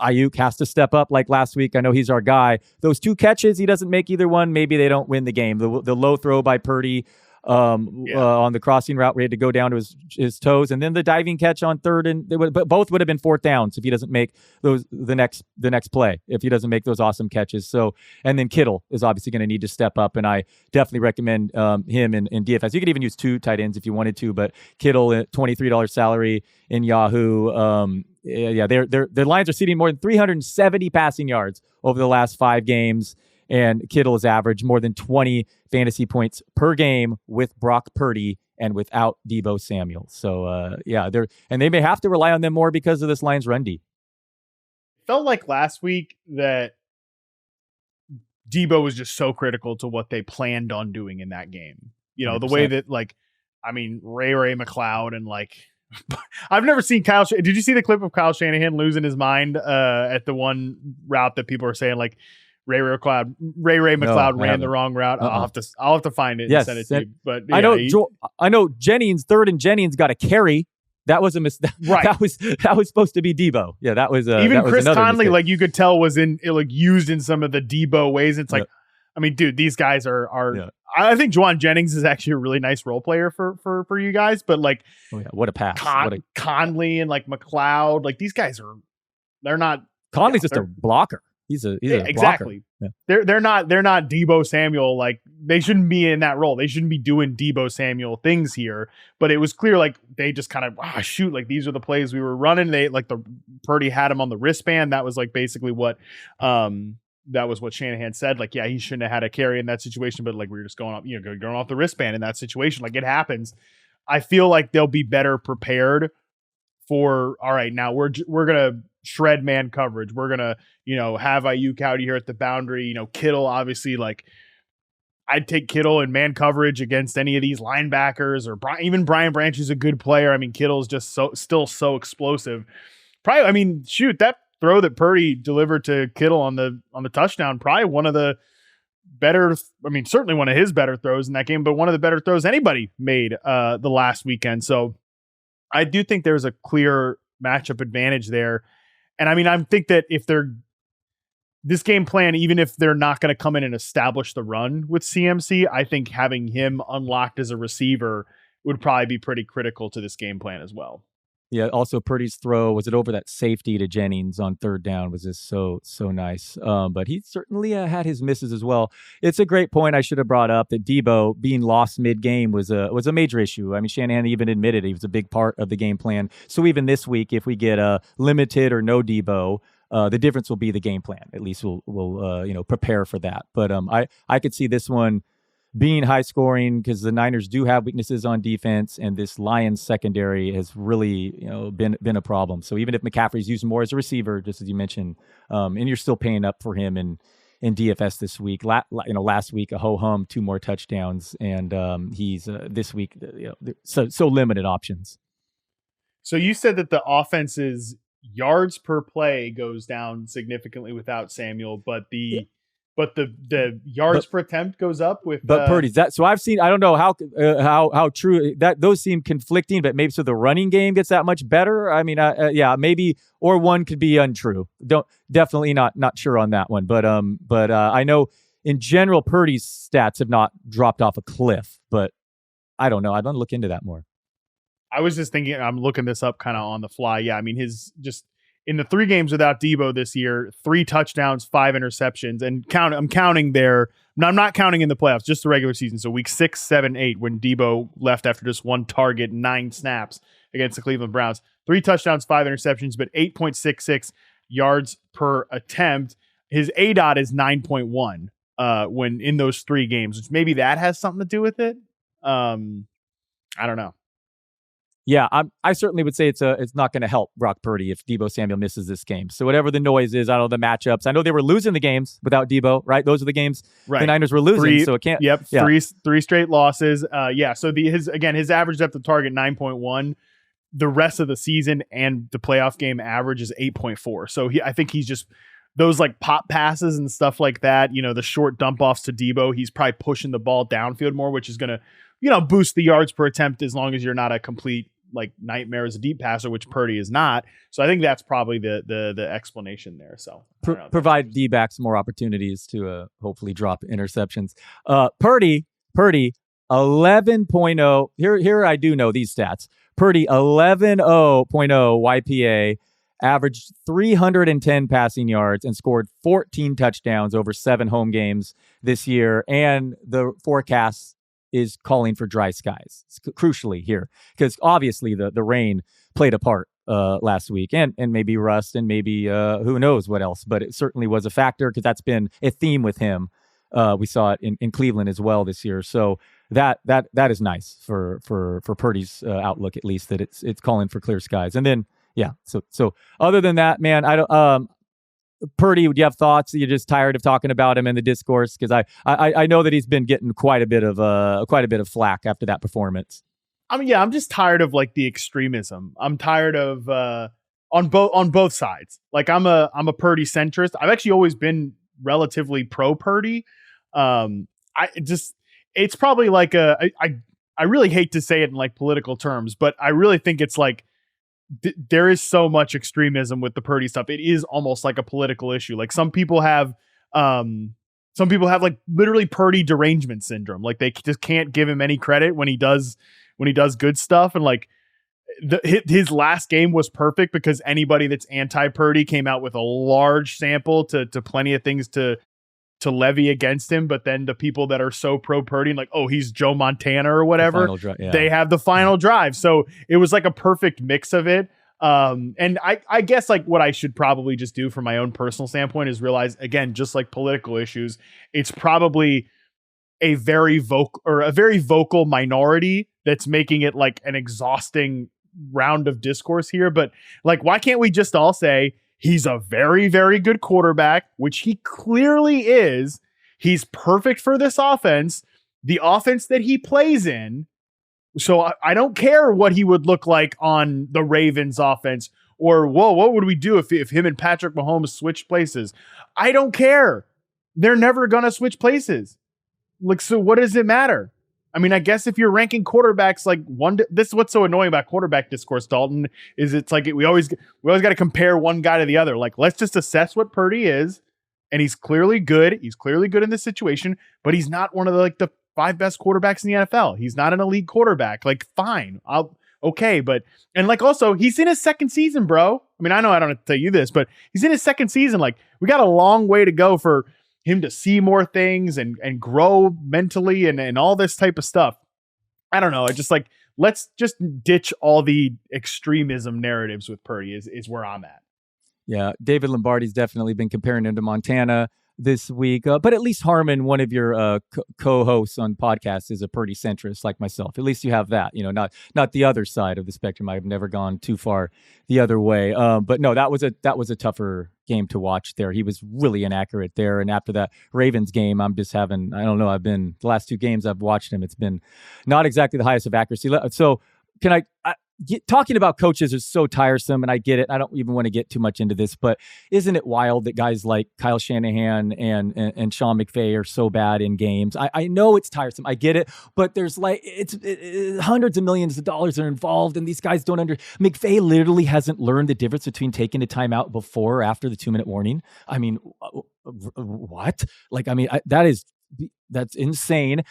Ayuk has to step up like last week. I know he's our guy. Those 2 catches, he doesn't make either one. Maybe they don't win the game. The low throw by Purdy on the crossing route where he had to go down to his toes, and then the diving catch on third, and both would have been 4th downs if he doesn't make those the next play, if he doesn't make those awesome catches. So, and then Kittle is obviously going to need to step up, and I definitely recommend him in DFS. You could even use 2 tight ends if you wanted to, but Kittle at $23 salary in Yahoo. Their Lions are ceding more than 370 passing yards over the last 5 games. And Kittle has averaged more than 20 fantasy points per game with Brock Purdy and without Deebo Samuel. So, they may have to rely on them more because of this Lions run D. Felt like last week that Deebo was just so critical to what they planned on doing in that game. You know, 100%. The way that, Ray McLeod and I've never seen Kyle. Did you see the clip of Kyle Shanahan losing his mind at the one route that people are saying Ray McLeod ran the wrong route? I'll have to find it and send it to you. But yeah, I know Jennings, 3rd and Jennings got a carry. That was a mistake. Right. That was supposed to be Debo. Yeah, that was even that Chris was Conley. mistake. You could tell was used in some of the Debo ways. It's I mean, dude, these guys are. Yeah. I think Juwan Jennings is actually a really nice role player for you guys. But what a pass! Conley and McLeod, these guys they're not. Conley's just a blocker. He's a exactly. Yeah. They're not Deebo Samuel. They shouldn't be in that role. They shouldn't be doing Deebo Samuel things here. But it was clear they just kind of these are the plays we were running. They the Purdy had him on the wristband. That was basically what that was what Shanahan said. He shouldn't have had a carry in that situation, but we were just going off the wristband in that situation. It happens. I feel like they'll be better prepared for, all right, now we're gonna shred man coverage. We're gonna have Ayuk out here at the boundary. Kittle, obviously, I'd take Kittle in man coverage against any of these linebackers, or even Brian Branch is a good player. I mean, Kittle's just still so explosive. Probably, I mean, shoot, that throw that Purdy delivered to Kittle on the touchdown, probably one of the better, certainly one of his better throws in that game, but one of the better throws anybody made the last weekend. So I do think there's a clear matchup advantage there. And I think that if this game plan, even if they're not going to come in and establish the run with CMC, I think having him unlocked as a receiver would probably be pretty critical to this game plan as well. Yeah. Also, Purdy's throw, was it over that safety to Jennings on 3rd down, was just so nice. But he certainly had his misses as well. It's a great point I should have brought up that Debo being lost mid-game was a major issue. I mean, Shanahan even admitted he was a big part of the game plan. So even this week, if we get a limited or no Debo, the difference will be the game plan. At least we'll prepare for that. But I could see this one being high scoring because the Niners do have weaknesses on defense, and this Lions secondary has really been a problem. So even if McCaffrey's used more as a receiver, just as you mentioned, and you're still paying up for him in DFS this week. Last week a ho hum 2 more touchdowns, and he's this week so limited options. So you said that the offense's yards per play goes down significantly without Samuel, but the yards per attempt goes up with. But Purdy's that. So I've seen. I don't know how true that those seem conflicting, but maybe so the running game gets that much better. I mean, maybe, or one could be untrue. Definitely not sure on that one. But I know in general Purdy's stats have not dropped off a cliff. But I don't know. I'd want to look into that more. I was just thinking. I'm looking this up kind of on the fly. Yeah, I mean his just. In the 3 games without Debo this year, 3 touchdowns, 5 interceptions, and I'm counting there. No, I'm not counting in the playoffs, just the regular season. So week 6, 7, 8, when Debo left after just 1 target, 9 snaps against the Cleveland Browns. 3 touchdowns, 5 interceptions, but 8.66 yards per attempt. His ADOT is 9.1 when in those 3 games, which maybe that has something to do with it. I don't know. Yeah, I certainly would say it's not going to help Brock Purdy if Deebo Samuel misses this game. So whatever the noise is, I don't know the matchups. I know they were losing the games without Deebo, right? Those are the games the Niners were losing, so it can't. Yep, yeah. three straight losses. So his average depth of target 9.1. the rest of the season and the playoff game average is 8.4. So I think he's just those like pop passes and stuff like that, the short dump offs to Debo, he's probably pushing the ball downfield more, which is going to, boost the yards per attempt as long as you're not a complete like nightmare as a deep passer, which Purdy is not. So I think that's probably the explanation there. So provide D-backs more opportunities to hopefully drop interceptions. Purdy 11.0. Here I do know these stats. Purdy 11.0 YPA, averaged 310 passing yards and scored 14 touchdowns over 7 home games this year. And the forecast is calling for dry skies, crucially here, because obviously the rain played a part last week, and maybe rust, and maybe who knows what else, but it certainly was a factor because that's been a theme with him. We saw it in Cleveland as well this year. So that is nice for Purdy's outlook, at least, that it's calling for clear skies. And then so other than that, man, I don't. Purdy, do you have thoughts? You're just tired of talking about him in the discourse? Because I know that he's been getting quite a bit of flack after that performance. I'm just tired of like the extremism. I'm tired of on both sides. Like I'm a Purdy centrist. I've actually always been relatively pro Purdy. It's probably like I really hate to say it in like political terms, but I really think it's like there is so much extremism with the Purdy stuff. It is almost like a political issue. Like some people have like literally Purdy derangement syndrome. Like they just can't give him any credit when he does good stuff. And like his last game was perfect because anybody that's anti-Purdy came out with a large sample to plenty of things to levy against him. But then the people that are so pro Purdy and like, oh, he's Joe Montana or whatever, they have the final drive. So it was like a perfect mix of it. And I guess like what I should probably just do from my own personal standpoint is realize, again, just like political issues, it's probably a very vocal minority that's making it like an exhausting round of discourse here. But like, why can't we just all say, he's a very, very good quarterback, which he clearly is. He's perfect for this offense, the offense that he plays in. So I don't care what he would look like on the Ravens offense or, what would we do if him and Patrick Mahomes switch places? I don't care. They're never going to switch places. Like, so what does it matter? I mean, I guess if you're ranking quarterbacks like this is what's so annoying about quarterback discourse, Dalton, is it's like we always got to compare one guy to the other. Like, let's just assess what Purdy is, and he's clearly good. He's clearly good in this situation, but he's not one of the 5 best quarterbacks in the NFL. He's not an elite quarterback. Like, fine, but like also he's in his second season, bro. I mean, I know I don't have to tell you this, but he's in his second season. Like, we got a long way to go for him to see more things and grow mentally and all this type of stuff. I don't know. I just like, let's just ditch all the extremism narratives with Purdy is where I'm at. Yeah. David Lombardi's definitely been comparing him to Montana this week, but at least Harmon, one of your co-hosts on podcasts, is a Purdy centrist like myself. At least you have that, not the other side of the spectrum. I've never gone too far the other way. But no, that was a tougher game to watch there. He was really inaccurate there. And after that Ravens game, I'm just having, I don't know, the last 2 games I've watched him, it's been not exactly the highest of accuracy. So can talking about coaches is so tiresome, and I get it. I don't even want to get too much into this, but isn't it wild that guys like Kyle Shanahan and Sean McVay are so bad in games? I know it's tiresome. I get it, but there's like it's hundreds of millions of dollars are involved, and these guys don't McVay literally hasn't learned the difference between taking a timeout before or after the 2-minute warning. I mean, what? Like, I mean, that's insane.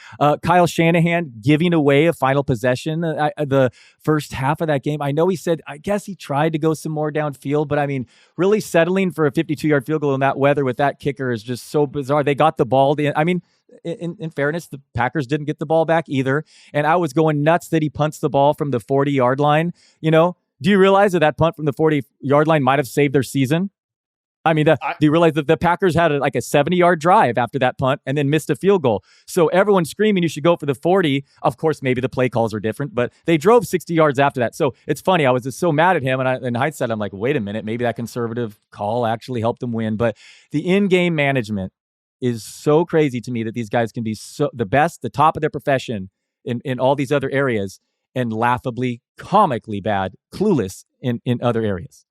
Kyle Shanahan giving away a final possession, the first half of that game. I know he said, I guess he tried to go some more downfield, but I mean, really settling for a 52-yard field goal in that weather with that kicker is just so bizarre. They got the ball. I mean, in fairness, the Packers didn't get the ball back either. And I was going nuts that he punts the ball from the 40-yard line. Do you realize that punt from the 40-yard line might have saved their season? I mean, do you realize that the Packers had a 70-yard drive after that punt and then missed a field goal? So everyone's screaming you should go for the 40. Of course, maybe the play calls are different, but they drove 60 yards after that. So it's funny. I was just so mad at him. And in hindsight, I'm like, wait a minute, maybe that conservative call actually helped them win. But the in-game management is so crazy to me that these guys can be so the best, the top of their profession in all these other areas. and laughably, comically bad, clueless in other areas.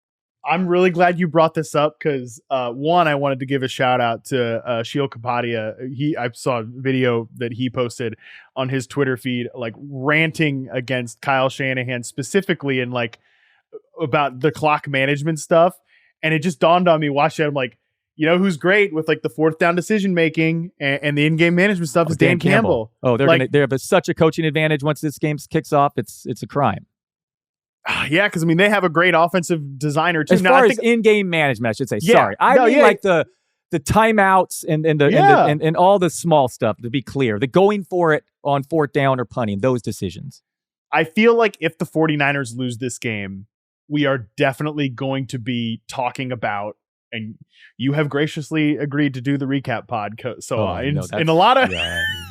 I'm really glad you brought this up because one, I wanted to give a shout out to Sheil Kapadia. I saw a video that he posted on his Twitter feed, like ranting against Kyle Shanahan specifically and like about the clock management stuff. And it just dawned on me watching it. I'm like, you know who's great with like the fourth down decision making and the in-game management stuff is Dan Campbell. Oh, they have such a coaching advantage once this game kicks off. It's a crime. Yeah, because I mean they have a great offensive designer too. As far as in-game management, I should say. Sorry, I mean like the timeouts and all the small stuff. To be clear, the going for it on fourth down or punting, those decisions. I feel like if the 49ers lose this game, we are definitely going to be talking about. And you have graciously agreed to do the recap pod. So in a lot of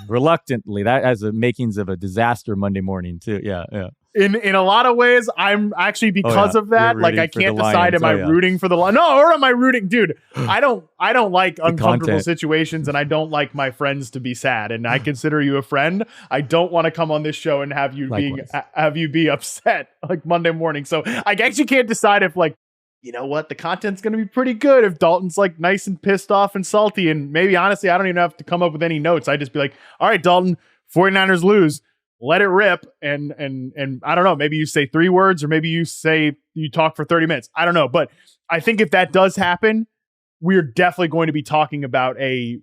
reluctantly, that has the makings of a disaster Monday morning too. Yeah. In a lot of ways, I'm actually because of that. Like I can't decide am I rooting for the Lions? No, or am I rooting, dude? I don't like uncomfortable situations, and I don't like my friends to be sad. And I consider you a friend. I don't want to come on this show and have you be upset like Monday morning. So I actually can't decide if like, you know what, the content's going to be pretty good if Dalton's like nice and pissed off and salty. And maybe honestly, I don't even have to come up with any notes. I just be like, all right, Dalton, 49ers lose. Let it rip. And I don't know, maybe you say 3 words or maybe you talk for 30 minutes. I don't know. But I think if that does happen, we're definitely going to be talking about a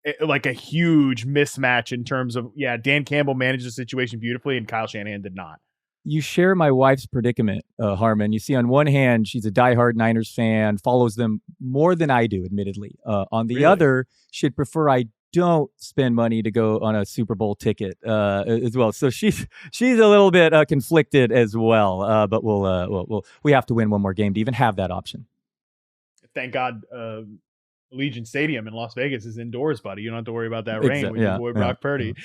huge mismatch in terms of, Dan Campbell managed the situation beautifully and Kyle Shanahan did not. You share my wife's predicament, Harmon. You see, on one hand, she's a diehard Niners fan, follows them more than I do, admittedly. On the other, she'd prefer I don't spend money to go on a Super Bowl ticket as well. So she's a little bit conflicted as well. But we have to win one more game to even have that option. Thank God, Allegiant Stadium in Las Vegas is indoors, buddy. You don't have to worry about that rain with your boy Brock Purdy.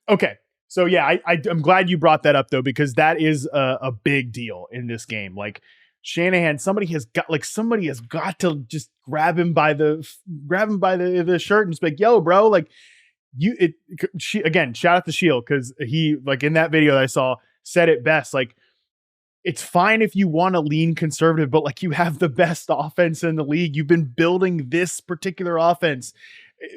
Okay. So I'm glad you brought that up though, because that is a big deal in this game. Like Shanahan, somebody has got to just grab him by the shirt and just be like, yo, bro, like shout out to Sheil because he like in that video that I saw said it best. Like it's fine if you want to lean conservative, but like you have the best offense in the league. You've been building this particular offense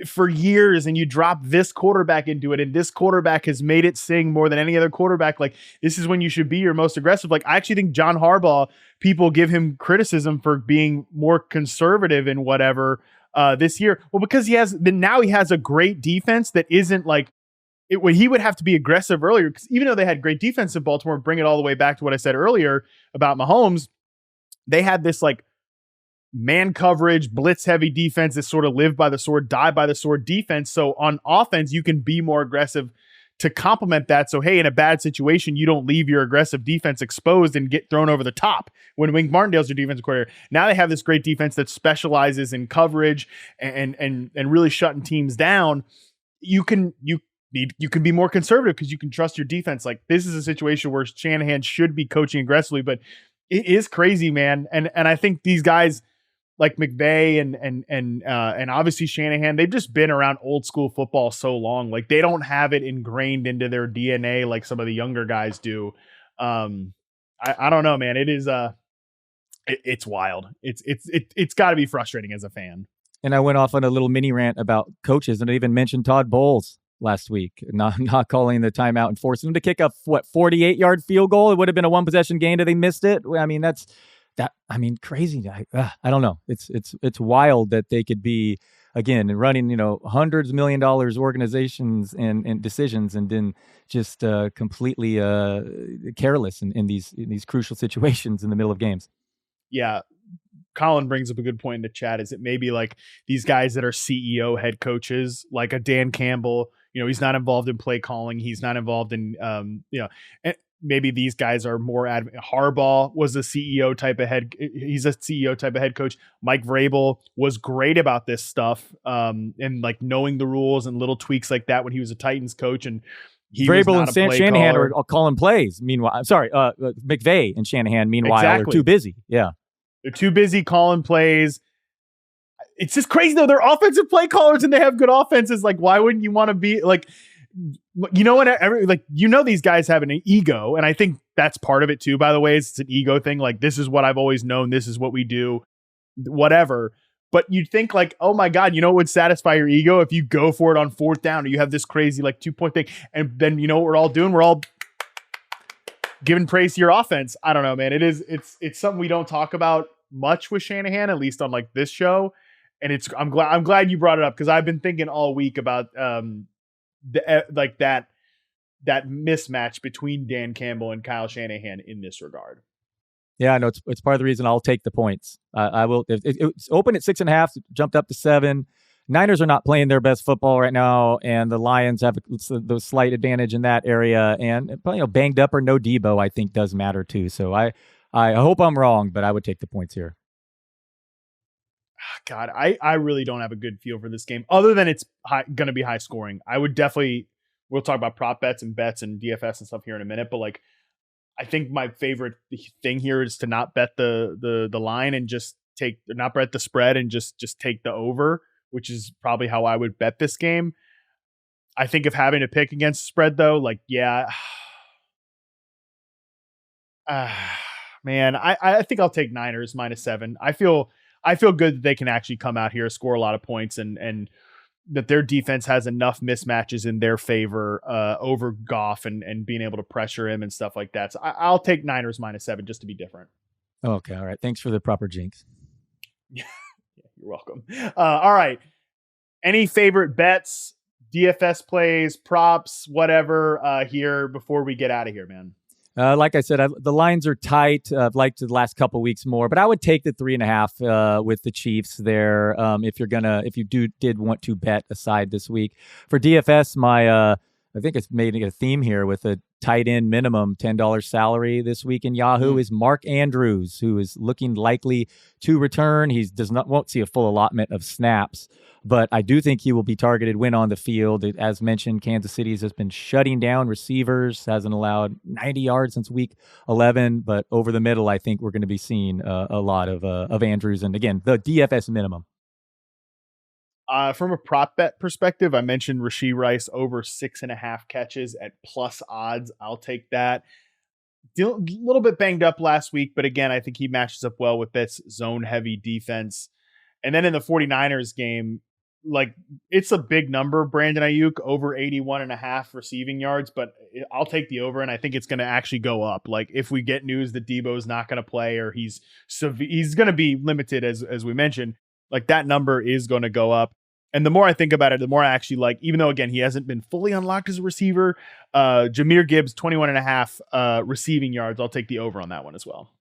for years and you drop this quarterback into it and this quarterback has made it sing more than any other quarterback. Like this is when you should be your most aggressive. Like I actually think John Harbaugh, people give him criticism for being more conservative in whatever this year. Well, because he has a great defense that isn't like it when he would have to be aggressive earlier. Because even though they had great defense in Baltimore, bring it all the way back to what I said earlier about Mahomes, they had this like man coverage, blitz heavy defense that sort of live by the sword, die by the sword defense. So on offense, you can be more aggressive to complement that. So, hey, in a bad situation, you don't leave your aggressive defense exposed and get thrown over the top when Wink Martindale's your defensive coordinator. Now they have this great defense that specializes in coverage and really shutting teams down. You can be more conservative because you can trust your defense. Like this is a situation where Shanahan should be coaching aggressively, but it is crazy, man. And I think these guys, like McVay and obviously Shanahan, they've just been around old school football so long. Like they don't have it ingrained into their DNA like some of the younger guys do. I don't know, man. It is it's wild. It's got to be frustrating as a fan. And I went off on a little mini rant about coaches, and I even mentioned Todd Bowles last week, not calling the timeout and forcing him to kick a 48-yard field goal. It would have been a 1-possession game if they missed it. I mean, crazy. I don't know. It's wild that they could be again running, hundreds of $1 million organizations and decisions, and then just completely careless in these crucial situations in the middle of games. Yeah. Colin brings up a good point in the chat. Is it maybe like these guys that are CEO head coaches, like a Dan Campbell, he's not involved in play calling. He's not involved in, and maybe these guys are more Harbaugh was a CEO type of he's a CEO type of head coach. Mike Vrabel was great about this stuff. And like knowing the rules and little tweaks like that when he was a Titans coach, and Vrabel and Shanahan are calling plays. Meanwhile, I'm sorry, McVay and Shanahan, meanwhile, are too busy. Yeah. They're too busy calling plays. It's just crazy though. They're offensive play callers and they have good offenses. Like, why wouldn't you want to be like, You know what? These guys have an ego, and I think that's part of it too. By the way, it's an ego thing. Like, this is what I've always known. This is what we do. Whatever. But you'd think like, oh my God, you know what would satisfy your ego if you go for it on 4th down, or you have this crazy like 2-point thing, and then you know what we're all doing? We're all giving praise to your offense. I don't know, man. It's something we don't talk about much with Shanahan, at least on like this show. And I'm glad you brought it up, because I've been thinking all week about that mismatch between Dan Campbell and Kyle Shanahan in this regard. Yeah, no, it's part of the reason I'll take the points. I will. It's open at 6.5, jumped up to 7. Niners are not playing their best football right now, and the Lions have the slight advantage in that area. And banged up or no Debo, I think does matter too. So I hope I'm wrong, but I would take the points here. God, I really don't have a good feel for this game, other than it's going to be high scoring. I would definitely. We'll talk about prop bets and bets and DFS and stuff here in a minute, but like, I think my favorite thing here is to not bet the line and just not bet the spread and just take the over, which is probably how I would bet this game. I think if having to pick against spread though, like, yeah, man, I think I'll take Niners -7. I feel good that they can actually come out here, score a lot of points, and that their defense has enough mismatches in their favor over Goff and being able to pressure him and stuff like that. So I'll take Niners -7 just to be different. Okay. All right. Thanks for the proper jinx. Yeah, you're welcome. All right. Any favorite bets, DFS plays, props, whatever here before we get out of here, man? Like I said, the lines are tight. I've liked the last couple weeks more, but I would take the 3.5 with the Chiefs there. If you did want to bet aside this week for DFS, I think it's made a theme here with a tight end minimum $10 salary this week in Yahoo is Mark Andrews, who is looking likely to return. He won't see a full allotment of snaps, but I do think he will be targeted when on the field. As mentioned, Kansas City has been shutting down receivers, hasn't allowed 90 yards since week 11, but over the middle, I think we're going to be seeing a lot of Andrews. And again, the DFS minimum. From a prop bet perspective, I mentioned Rashee Rice over 6.5 catches at plus odds. I'll take that. A little bit banged up last week, but again, I think he matches up well with this zone heavy defense. And then in the 49ers game, like, it's a big number, Brandon Ayuk, over 81.5 receiving yards, but I'll take the over, and I think it's going to actually go up. Like, if we get news that Debo's not going to play, or he's going to be limited, as we mentioned, like, that number is going to go up. And the more I think about it, the more I actually like, even though, again, he hasn't been fully unlocked as a receiver, Jahmyr Gibbs, 21.5 receiving yards. I'll take the over on that one as well.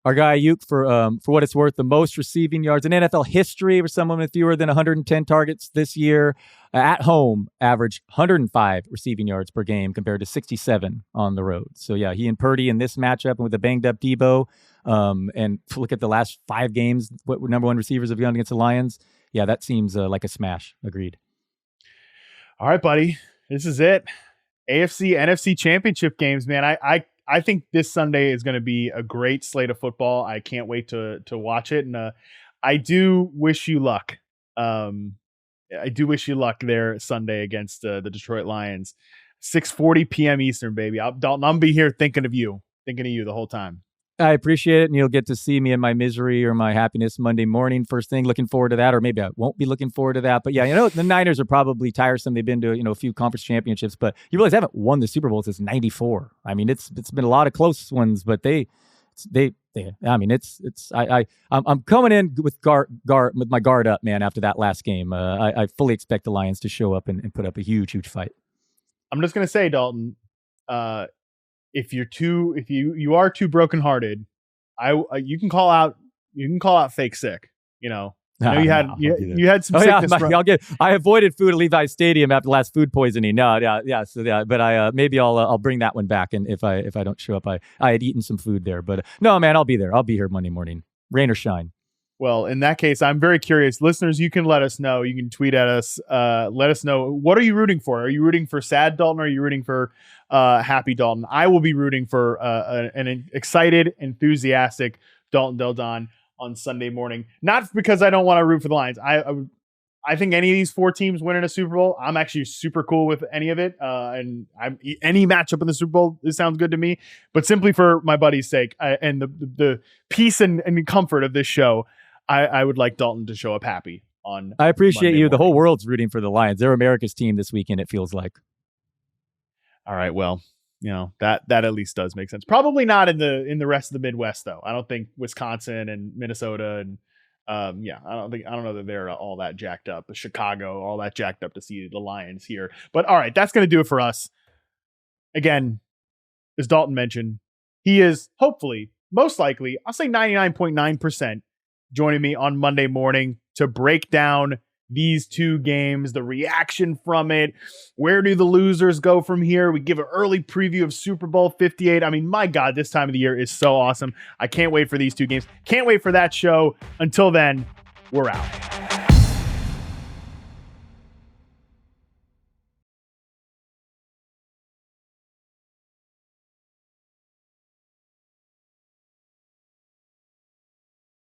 Our guy Ayuk, for what it's worth, the most receiving yards in NFL history for someone with fewer than 110 targets this year. At home, averaged 105 receiving yards per game compared to 67 on the road. So yeah, he and Purdy in this matchup, and with a banged up Debo, and look at the last 5 games, what number one receivers have gone against the Lions. Yeah, that seems like a smash. Agreed. All right, buddy, this is it. AFC, NFC championship games, man. I think this Sunday is going to be a great slate of football. I can't wait to watch it. And I do wish you luck. I do wish you luck there Sunday against the Detroit Lions. 6:40 p.m. Eastern, baby. Dalton, I'm be here thinking of you the whole time. I appreciate it, and you'll get to see me in my misery or my happiness Monday morning, first thing. Looking forward to that, or maybe I won't be looking forward to that. But yeah, the Niners are probably tiresome. They've been to a few conference championships, but you realize they haven't won the Super Bowl since '94. I mean, it's been a lot of close ones, but I'm coming in with with my guard up, man. After that last game, I fully expect the Lions to show up and put up a huge fight. I'm just gonna say, Dalton, if you are too brokenhearted, you can call out fake sick. I know you had some sickness. I avoided food at Levi's Stadium after the last food poisoning. But maybe I'll bring that one back. And if I don't show up, I had eaten some food there. But no, man, I'll be there. I'll be here Monday morning, rain or shine. Well, in that case, I'm very curious. Listeners, you can let us know. You can tweet at us. Let us know. What are you rooting for? Are you rooting for sad Dalton, or are you rooting for happy Dalton? I will be rooting for an excited, enthusiastic Dalton Del Don on Sunday morning. Not because I don't want to root for the Lions. I think any of these 4 teams winning a Super Bowl, I'm actually super cool with any of it. And any matchup in the Super Bowl, this sounds good to me. But simply for my buddy's sake and the peace and comfort of this show, I would like Dalton to show up happy on I appreciate Monday you. morning. The whole world's rooting for the Lions. They're America's team this weekend, it feels like. All right, well, that at least does make sense. Probably not in the rest of the Midwest, though. I don't think Wisconsin and Minnesota and I don't know that they're all that jacked up. Chicago, all that jacked up to see the Lions here. But all right, that's going to do it for us. Again, as Dalton mentioned, he is hopefully, most likely, I'll say 99.9% joining me on Monday morning to break down these 2 games, the reaction from it. Where do the losers go from here? We give an early preview of Super Bowl 58. I mean, my God, this time of the year is so awesome. I can't wait for these 2 games. Can't wait for that show. Until then, we're out.